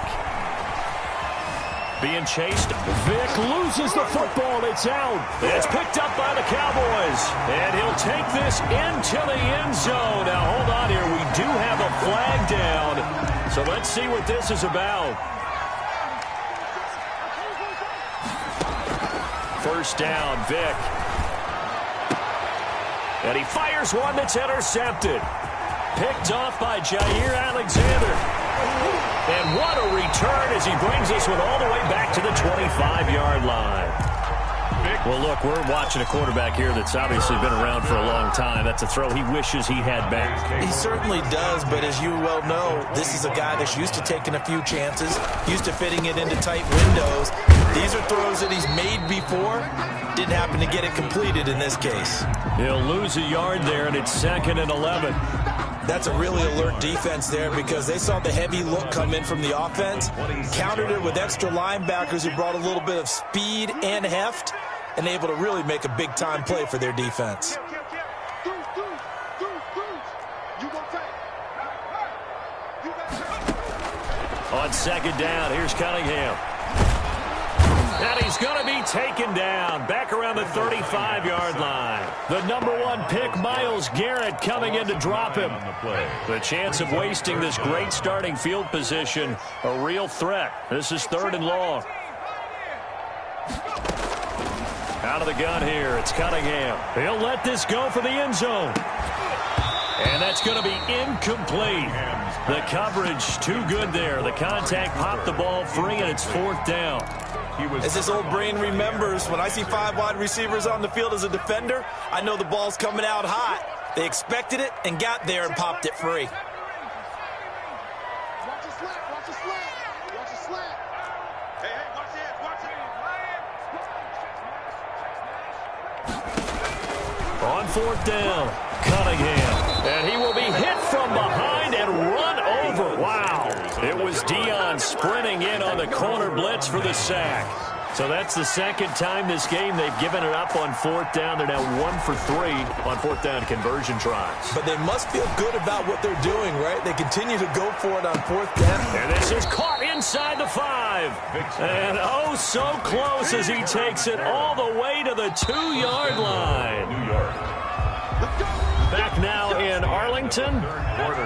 Being chased. Vic loses the football. It's out. It's picked up by the Cowboys. And he'll take this into the end zone. Now, hold on here. We do have a flag down. So let's see what this is about. 1st down, Vic. And he fires one that's intercepted. Picked off by Jair Alexander. And what a return as he brings this one all the way back to the 25-yard line. Well, look, we're watching a quarterback here that's obviously been around for a long time. That's a throw he wishes he had back. He certainly does, but as you well know, this is a guy that's used to taking a few chances, used to fitting it into tight windows. These are throws that he's made before. Didn't happen to get it completed in this case. He'll lose a yard there, and it's 2nd and 11. That's a really alert defense there because they saw the heavy look come in from the offense, countered it with extra linebackers who brought a little bit of speed and heft, and able to really make a big-time play for their defense. On second down, here's Cunningham. And he's going to be taken down back around the 35-yard line. The number 1 pick, Myles Garrett, coming in to drop him. The chance of wasting this great starting field position, a real threat. This is 3rd and long. Out of the gun here, it's Cunningham. He'll let this go for the end zone. And that's going to be incomplete. The coverage too good there. The contact popped the ball free, and it's 4th down. As his old brain remembers, when I see 5 wide receivers on the field as a defender, I know the ball's coming out hot. They expected it and got there and popped it free. Watch the slant, watch the slant, watch the slant. Hey, watch it, watch it. On 4th down, Cunningham. And he will be hit from behind and run over. Wow. It was Dion sprinting in on the corner blitz for the sack. So that's the second time this game they've given it up on 4th down. They're now 1 for 3 on 4th down conversion tries. But they must feel good about what they're doing, right? They continue to go for it on 4th down. And this is caught inside the 5. And oh, so close as he takes it all the way to the 2-yard line. New York. Back now in Arlington.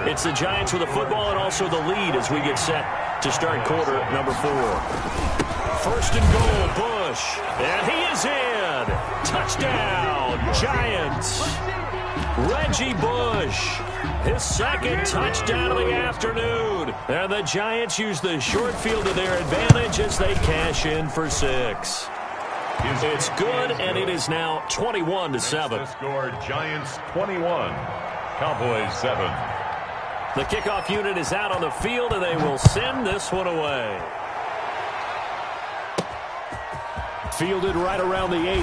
It's the Giants with the football and also the lead as we get set to start quarter number 4. 1st and goal, Bush. And he is in. Touchdown, Giants. Reggie Bush. His 2nd touchdown of the afternoon. And the Giants use the short field to their advantage as they cash in for 6. It's good, and it is now 21-7. The score, Giants 21, Cowboys 7. The kickoff unit is out on the field, and they will send this one away. Fielded right around the 8.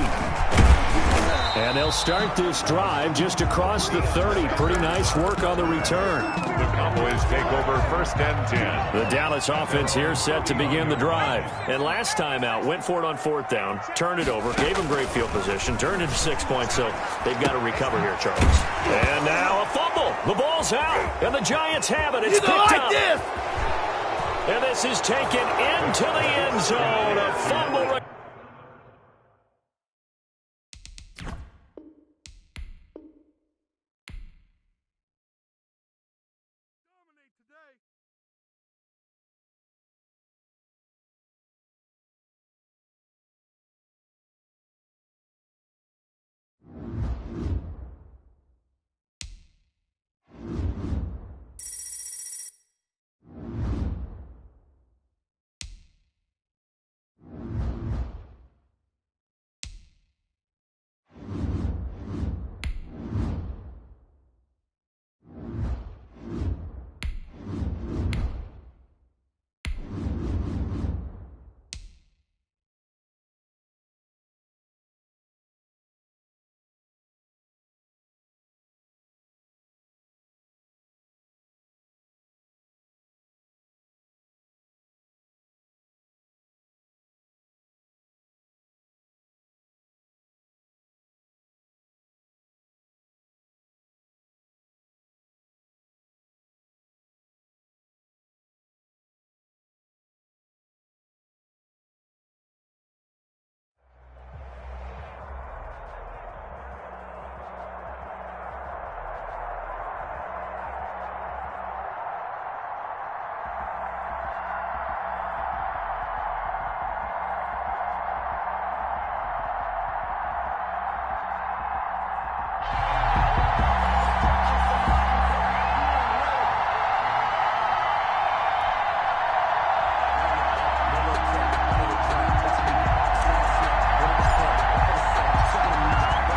And they'll start this drive just across the 30. Pretty nice work on the return. The Cowboys take over 1st and 10. The Dallas offense here set to begin the drive. And last time out, went for it on 4th down, turned it over, gave them great field position, turned it to 6 points, so they've got to recover here, Charles. And now a fumble. The ball's out, and the Giants have it. It's picked up. And this is taken into the end zone. A fumble.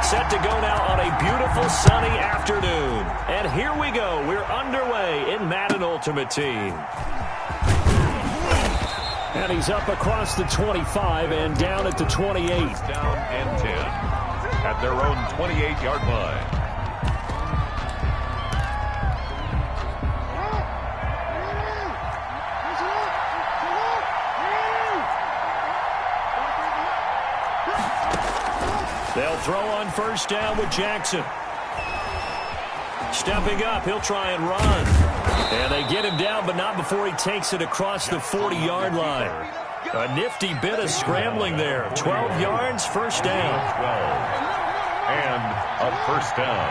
Set to go now on a beautiful sunny afternoon. And here we go. We're underway in Madden Ultimate Team. And he's up across the 25 and down at the 28. Down and 10 at their own 28-yard line. throw on first down with Jackson. Stepping up, he'll try and run. And they get him down, but not before he takes it across the 40-yard line. A nifty bit of scrambling there. 12 yards, first down. 12. And a first down.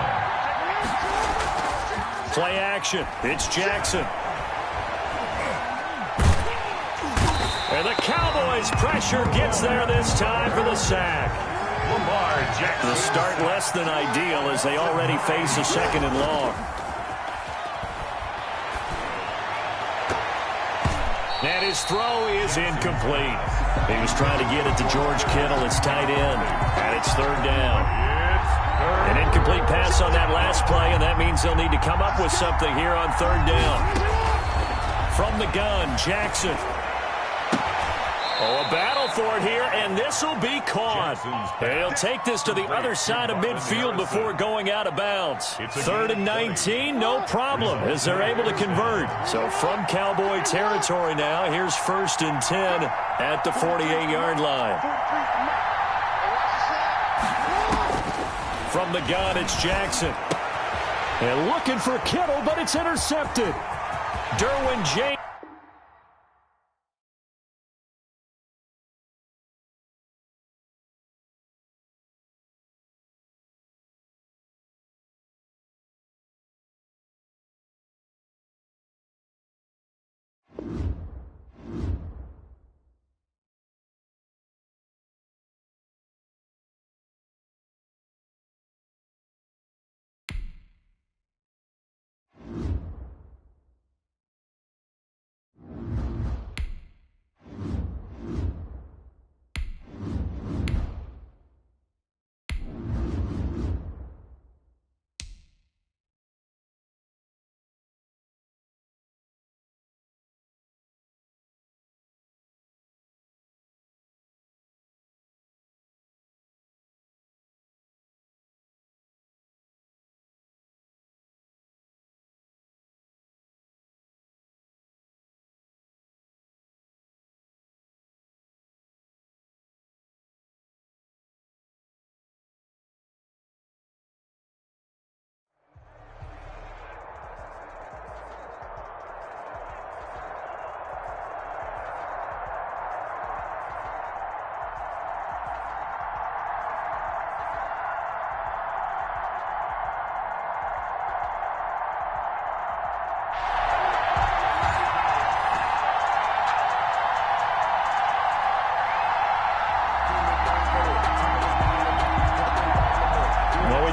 Play action. It's Jackson. And the Cowboys' pressure gets there this time for the sack. Lamar Jackson. The start less than ideal as they already face a second and long. And his throw is incomplete. He was trying to get it to George Kittle, his tight end, and it's third down. An incomplete pass on that last play, and that means they'll need to come up with something here on third down. From the gun, Jackson. Oh, a battle for it here, and this will be caught. They'll take this to the other side of midfield before going out of bounds. Third and 19, no problem, as they're able to convert. So from Cowboy territory now, here's first and 10 at the 48-yard line. From the gun, it's Jackson. And looking for Kittle, but it's intercepted. Derwin James.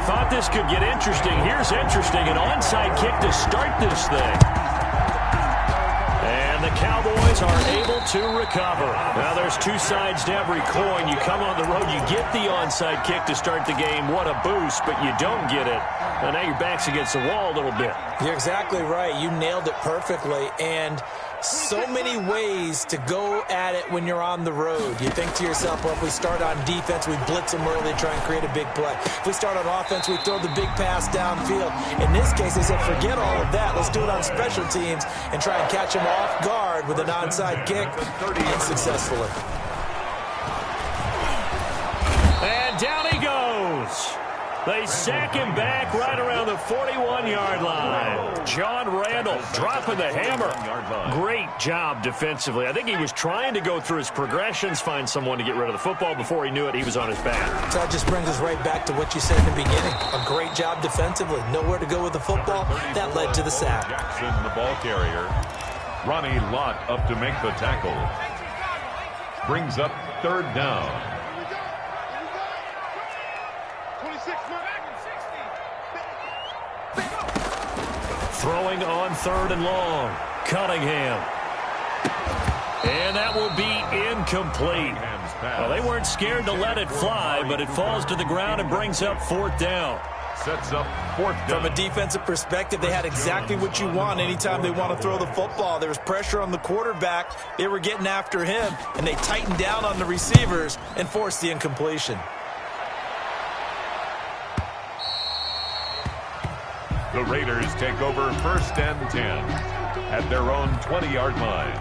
Thought this could get interesting. Here's interesting. An onside kick to start this thing. And the Cowboys are able to recover. Now there's two sides to every coin. You come on the road, you get the onside kick to start the game. What a boost, but you don't get it. And now your back's against the wall a little bit. You're exactly right. You nailed it perfectly. And so many ways to go at it when you're on the road. You think to yourself, well, if we start on defense, we blitz them early, try and create a big play. If we start on offense, we throw the big pass downfield. In this case, they said, forget all of that. Let's do it on special teams and try and catch them off guard with an onside kick unsuccessfully. And down he goes. They sack him back right around the 41-yard line. John Randall dropping the hammer. Great job defensively. I think he was trying to go through his progressions, find someone to get rid of the football. Before he knew it, he was on his back. So that just brings us right back to what you said in the beginning. A great job defensively. Nowhere to go with the football. That led to the sack. Jackson, the ball carrier. Ronnie Lott up to make the tackle. Brings up third down. Throwing on third and long. Cunningham. And that will be incomplete. Well, they weren't scared to let it fly, but it falls to the ground and brings up fourth down. Sets up fourth down. From a defensive perspective, they had exactly what you want anytime they want to throw the football. There was pressure on the quarterback. They were getting after him, and they tightened down on the receivers and forced the incompletion. The Raiders take over first and 10 at their own 20-yard line.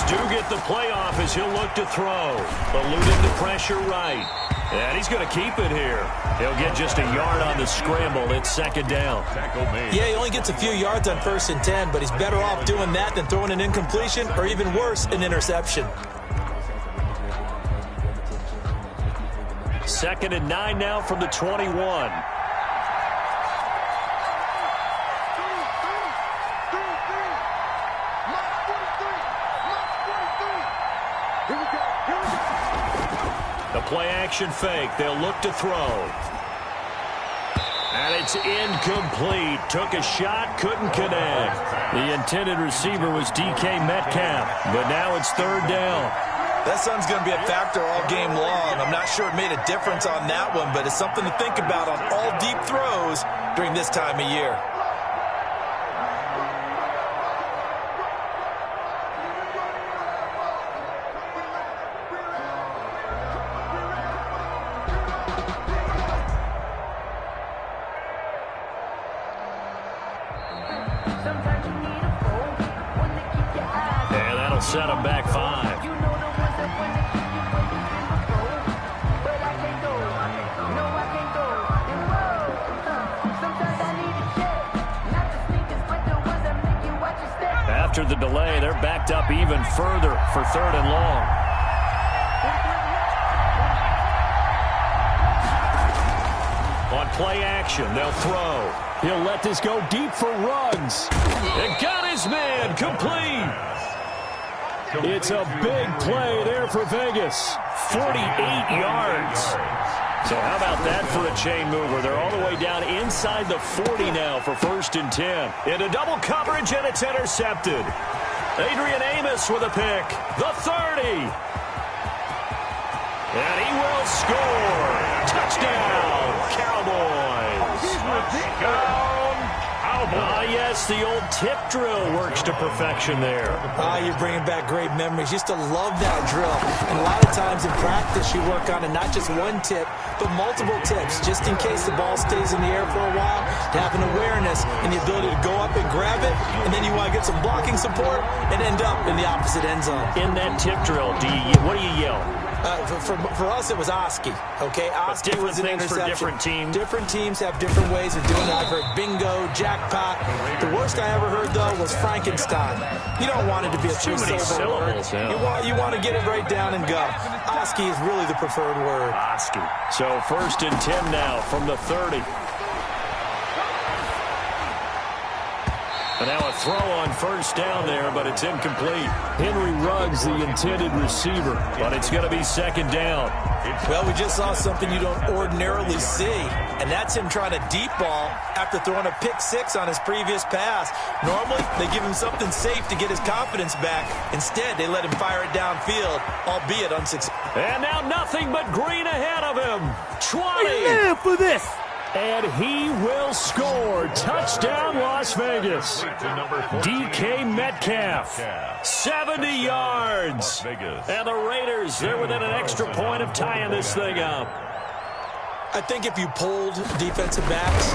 do get the playoff as he'll look to throw. Eluding the pressure right. And he's going to keep it here. He'll get just a yard on the scramble. It's second down. Yeah, he only gets a few yards on 1st and 10, but he's better off doing that than throwing an incompletion or even worse, an interception. 2nd and 9 now from the 21. The play-action fake. They'll look to throw. And it's incomplete. Took a shot, couldn't connect. The intended receiver was DK Metcalf, but now it's 3rd down. That sun's going to be a factor all game long. I'm not sure it made a difference on that one, but it's something to think about on all deep throws during this time of year. And that'll set him back 5. After the delay, they're backed up even further for 3rd and long. On play action, they'll throw. He'll let this go deep for Ruggs. And got his man complete. It's a big play there for Vegas. 48 yards. So how about that for a chain mover? They're all the way down inside the 40 now for 1st and 10. Into double coverage, and it's intercepted. Adrian Amos with a pick. The 30. And he will score. Touchdown, Cowboys. Touchdown, Cowboys. Yes, the old tip drill works to perfection there. You're bringing back great memories. Used to love that drill. And a lot of times in practice, you work on it, not just one tip, but multiple tips, just in case the ball stays in the air for a while, to have an awareness and the ability to go up and grab it, and then you want to get some blocking support and end up in the opposite end zone. In that tip drill, what do you yell? For us, it was Oski. Okay, Oski was an interception. For different teams. Different teams have different ways of doing it. I've heard bingo, jackpot. The worst I ever heard, though, was Frankenstein. You don't want it to be a three-syllable word. Yeah. You want to get it right down and go. Oski is really the preferred word. Oski. So 1st and 10 now from the 30. And now a throw on 1st down there, but it's incomplete. Henry Ruggs, the intended receiver, but it's going to be 2nd down. Well, we just saw something you don't ordinarily see, and that's him trying to deep ball after throwing a pick 6 on his previous pass. Normally, they give him something safe to get his confidence back. Instead, they let him fire it downfield, albeit unsuccessful. And now nothing but green ahead of him. 20. We live for this. And he will score. Touchdown, Las Vegas. DK Metcalf. 70 yards. And the Raiders, they're within an extra point of tying this thing up. I think if you polled defensive backs,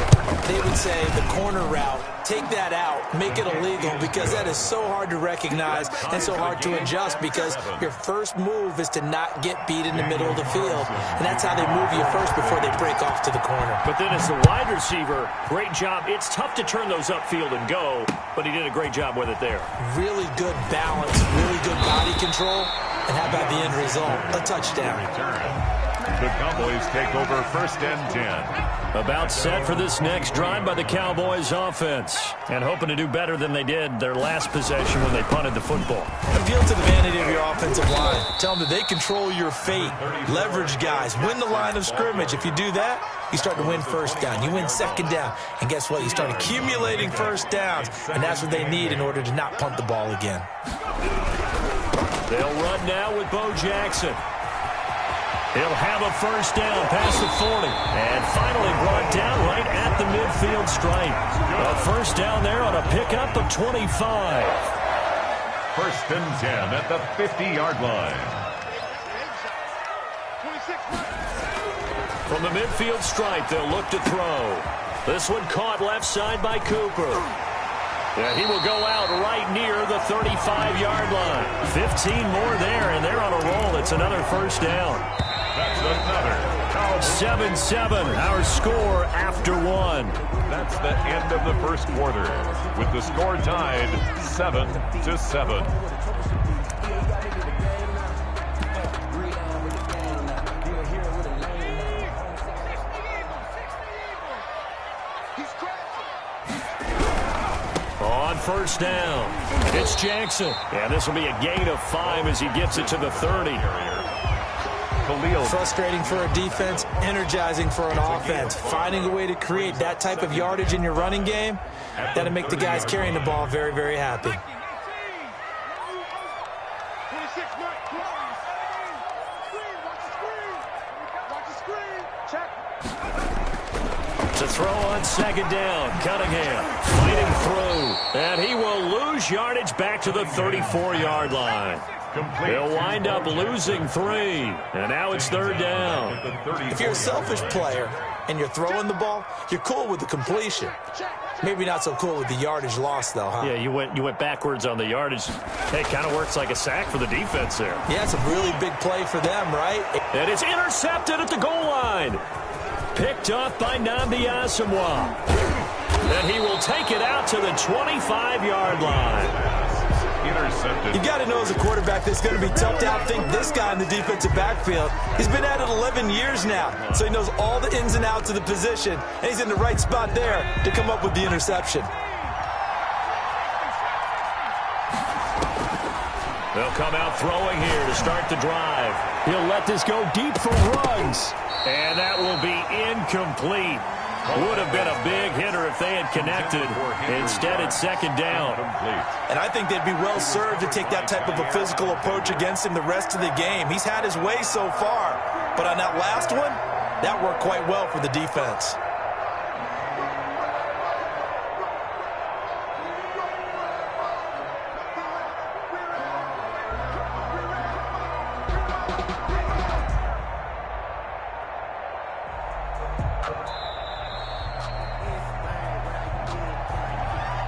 they would say the corner route, take that out, make it illegal, because that is so hard to recognize and so hard to adjust, because your first move is to not get beat in the middle of the field, and that's how they move you first before they break off to the corner. But then as the wide receiver, great job. It's tough to turn those upfield and go, but he did a great job with it there. Really good balance, really good body control, and how about the end result? A touchdown. The Cowboys take over 1st and 10. About set for this next drive by the Cowboys offense, and hoping to do better than they did their last possession when they punted the football. Appeal to the vanity of your offensive line. Tell them that they control your fate. Leverage guys. Win the line of scrimmage. If you do that, you start to win 1st down. You win 2nd down. And guess what? You start accumulating 1st downs, and that's what they need in order to not punt the ball again. They'll run now with Bo Jackson. He'll have a 1st down past the 40. And finally brought down right at the midfield stripe. A 1st down there on a pickup of 25. 1st and 10 at the 50-yard line. From the midfield stripe, they'll look to throw. This one caught left side by Cooper. And he will go out right near the 35-yard line. 15 more there, and they're on a roll. It's another first down. That's another. 7-7, our score after one. That's the end of the first quarter, with the score tied 7-7. On first down, it's Jackson. And this will be a gain of 5 as he gets it to the 30. Frustrating for a defense, energizing for an offense. Finding a way to create that type of yardage in your running game, that'll make the guys carrying the ball very, very happy. To throw on second down, Cunningham fighting through, and he will lose yardage back to the 34-yard line. They'll wind up losing 3, and now it's third down. If you're a selfish player and you're throwing the ball, you're cool with the completion. Maybe not so cool with the yardage loss, though, huh? Yeah, you went backwards on the yardage. Hey, kind of works like a sack for the defense there. Yeah, it's a really big play for them, right? And it's intercepted at the goal line. Picked off by Nnamdi Asomugha. And he will take it out to the 25-yard line. Intercepted. You got to know as a quarterback that's going to be tough to outthink this guy in the defensive backfield. He's been at it 11 years now, so he knows all the ins and outs of the position, and he's in the right spot there to come up with the interception. They'll come out throwing here to start the drive. He'll let this go deep for Ruggs, and that will be incomplete. Would have been a big hitter if they had connected. Instead, it's second down. And I think they'd be well served to take that type of a physical approach against him the rest of the game. He's had his way so far, but on that last one, that worked quite well for the defense.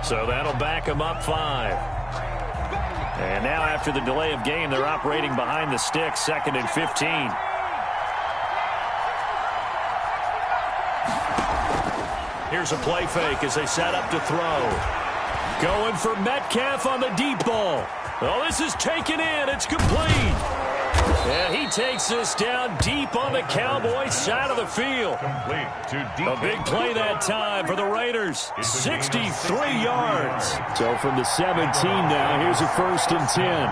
So that'll back them up 5. And now after the delay of game, they're operating behind the sticks, 2nd and 15. Here's a play fake as they set up to throw. Going for Metcalf on the deep ball. Oh, this is taken in. It's complete. And he takes this down deep on the Cowboys side of the field. A big play that time for the Raiders. 63 yards. So from the 17 now, here's a 1st and 10.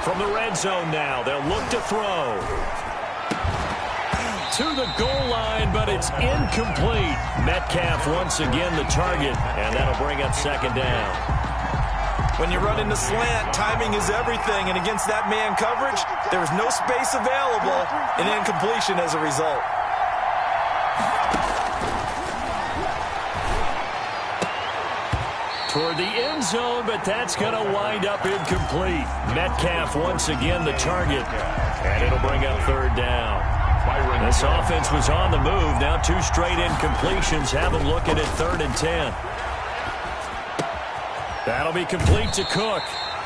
From the red zone now, they'll look to throw. To the goal line, but it's incomplete. Metcalf once again the target, and that'll bring up 2nd down. When you run in the slant, timing is everything, and against that man coverage, there was no space available, and incompletion as a result. Toward the end zone, but that's going to wind up incomplete. Metcalf once again the target, and it'll bring up 3rd down. This offense was on the move. Now 2 straight incompletions have them looking at 3rd and 10. That'll be complete to Cook.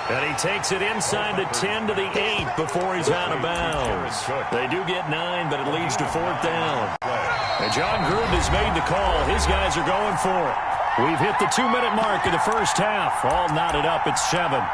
And he takes it inside the 10 to the 8 before he's out of bounds. They do get 9, but it leads to 4th down. And John Gruden has made the call. His guys are going for it. We've hit the 2-minute mark of the first half. All knotted up at 7.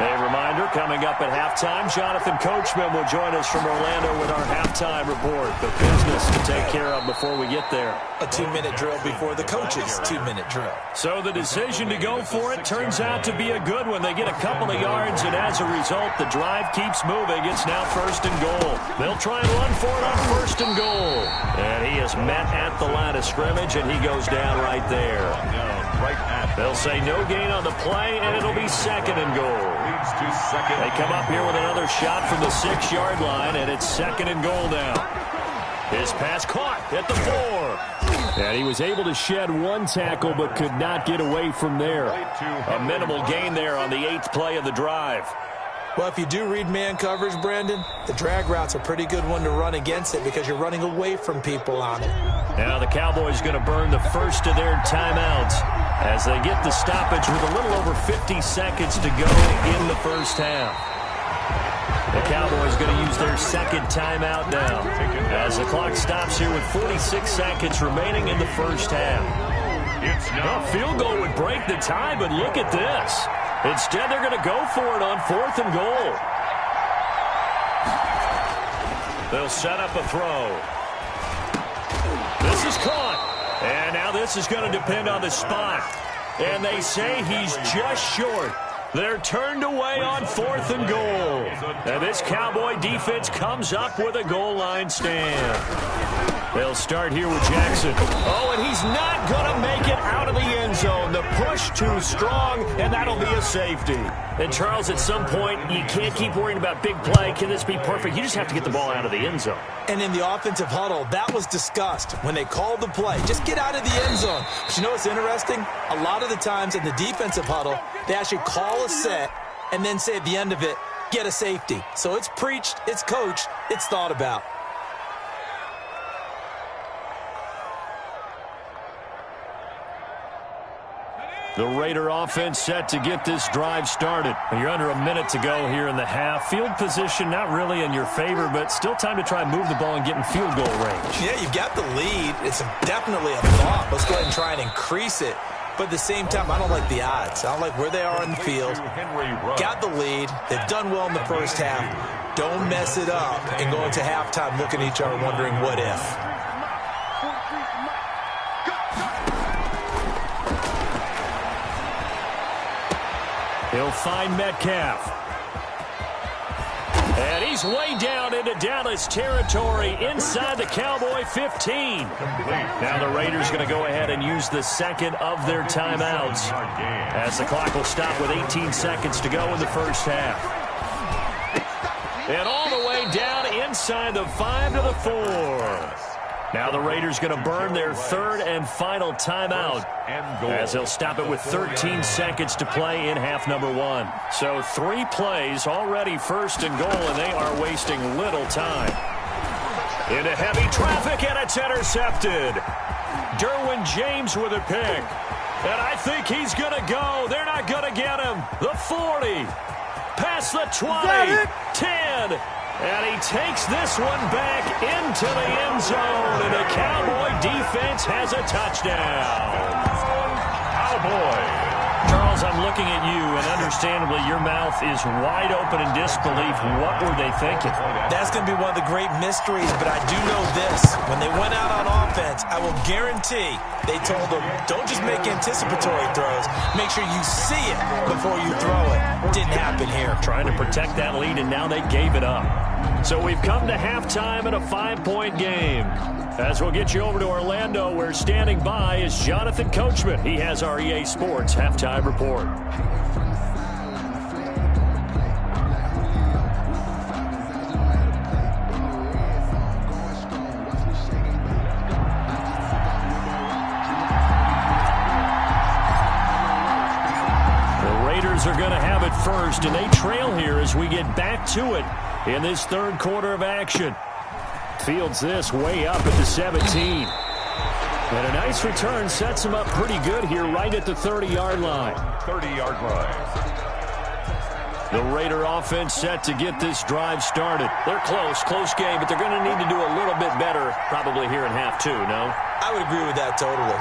A reminder, coming up at halftime, Jonathan Coachman will join us from Orlando with our halftime report. The business to take care of before we get there. A 2-minute drill before the coach's 2-minute drill. So the decision to go for it turns out to be a good one. They get a couple of yards, and as a result, the drive keeps moving. It's now 1st and goal. They'll try and run for it on 1st and goal. And he is met at the line of scrimmage, and he goes down right there. They'll say no gain on the play, and it'll be 2nd and goal. They come up here with another shot from the 6-yard line, and it's 2nd and goal now. His pass caught at the 4. And he was able to shed 1 tackle, but could not get away from there. A minimal gain there on the 8th play of the drive. Well, if you do read man coverage, Brandon, the drag route's a pretty good one to run against it because you're running away from people on it. Now the Cowboys going to burn the first of their timeouts as they get the stoppage with a little over 50 seconds to go in the first half. The Cowboys going to use their second timeout now as the clock stops here with 46 seconds remaining in the first half. A field goal would break the tie, but look at this. Instead, they're going to go for it on 4th and goal. They'll set up a throw. This is caught. And now this is going to depend on the spot. And they say he's just short. They're turned away on 4th and goal. And this Cowboy defense comes up with a goal line stand. They'll start here with Jackson. Oh, and he's not going to make it out of the end zone. The push too strong, and that'll be a safety. And, Charles, at some point, you can't keep worrying about big play. Can this be perfect? You just have to get the ball out of the end zone. And in the offensive huddle, that was discussed when they called the play. Just get out of the end zone. But you know what's interesting? A lot of the times in the defensive huddle, they actually call a set and then say at the end of it, get a safety. So it's preached, it's coached, it's thought about. The Raider offense set to get this drive started. You're under a minute to go here in the half. Field position not really in your favor, but still time to try and move the ball and get in field goal range. Yeah, you've got the lead. It's definitely a thought. Let's go ahead and try and increase it. But at the same time, I don't like the odds. I don't like where they are in the field. Got the lead. They've done well in the first half. Don't mess it up and go into halftime looking at each other wondering what if. He'll find Metcalf. And he's way down into Dallas territory inside the Cowboy 15. Now the Raiders going to go ahead and use the second of their timeouts as the clock will stop with 18 seconds to go in the first half. And all the way down inside the 5 to the 4. Now the Raiders going to burn their third and final timeout as they'll stop it with 13 seconds to play in half number 1. So 3 plays already 1st and goal, and they are wasting little time. Into heavy traffic, and it's intercepted. Derwin James with a pick. And I think he's going to go. They're not going to get him. The 40. Past the 20. 10. And he takes this one back into the end zone, and the Cowboy defense has a touchdown. Cowboy. Charles, I'm looking at you, and understandably, your mouth is wide open in disbelief. What were they thinking? That's going to be one of the great mysteries, but I do know this. When they went out on offense, I will guarantee they told them, don't just make anticipatory throws. Make sure you see it before you throw it. Didn't happen here. Trying to protect that lead, and now they gave it up. So we've come to halftime in a 5-point game. As we'll get you over to Orlando, where standing by is Jonathan Coachman. He has our EA Sports Halftime Report. The Raiders are going to have it first, and they trail here as we get back to it in this third quarter of action. Fields this way up at the 17. And a nice return sets him up pretty good here right at the 30-yard line. 30-yard line. The Raider offense set to get this drive started. They're close game, but they're going to need to do a little bit better probably here in half 2, no? I would agree with that totally.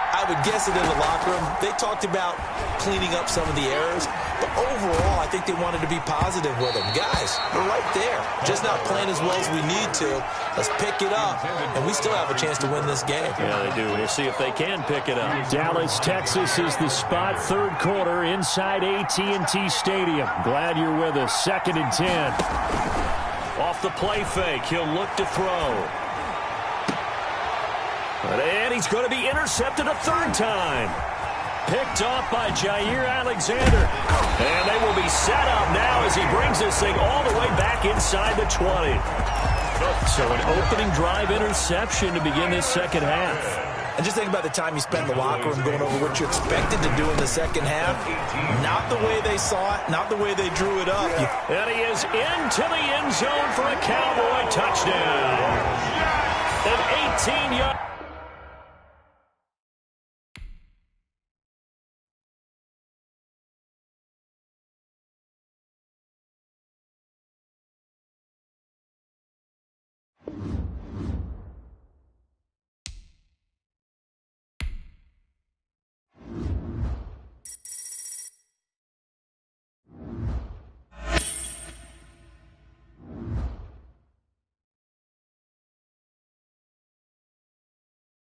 I would guess it in the locker room. They talked about cleaning up some of the errors, but overall, I think they wanted to be positive with them. Guys, we're right there. Just not playing as well as we need to. Let's pick it up, and we still have a chance to win this game. Yeah, they do. We'll see if they can pick it up. Dallas, Texas is the spot. Third quarter inside AT&T Stadium. Glad you're with us. 2nd and 10. Off the play fake, he'll look to throw. And he's going to be intercepted a third time. Picked off by Jair Alexander. And they will be set up now as he brings this thing all the way back inside the 20. So an opening drive interception to begin this second half. And just think about the time you spent in the locker room going over what you expected to do in the second half. Not the way they saw it, not the way they drew it up. And he is into the end zone for a Cowboy touchdown. An 18-yard...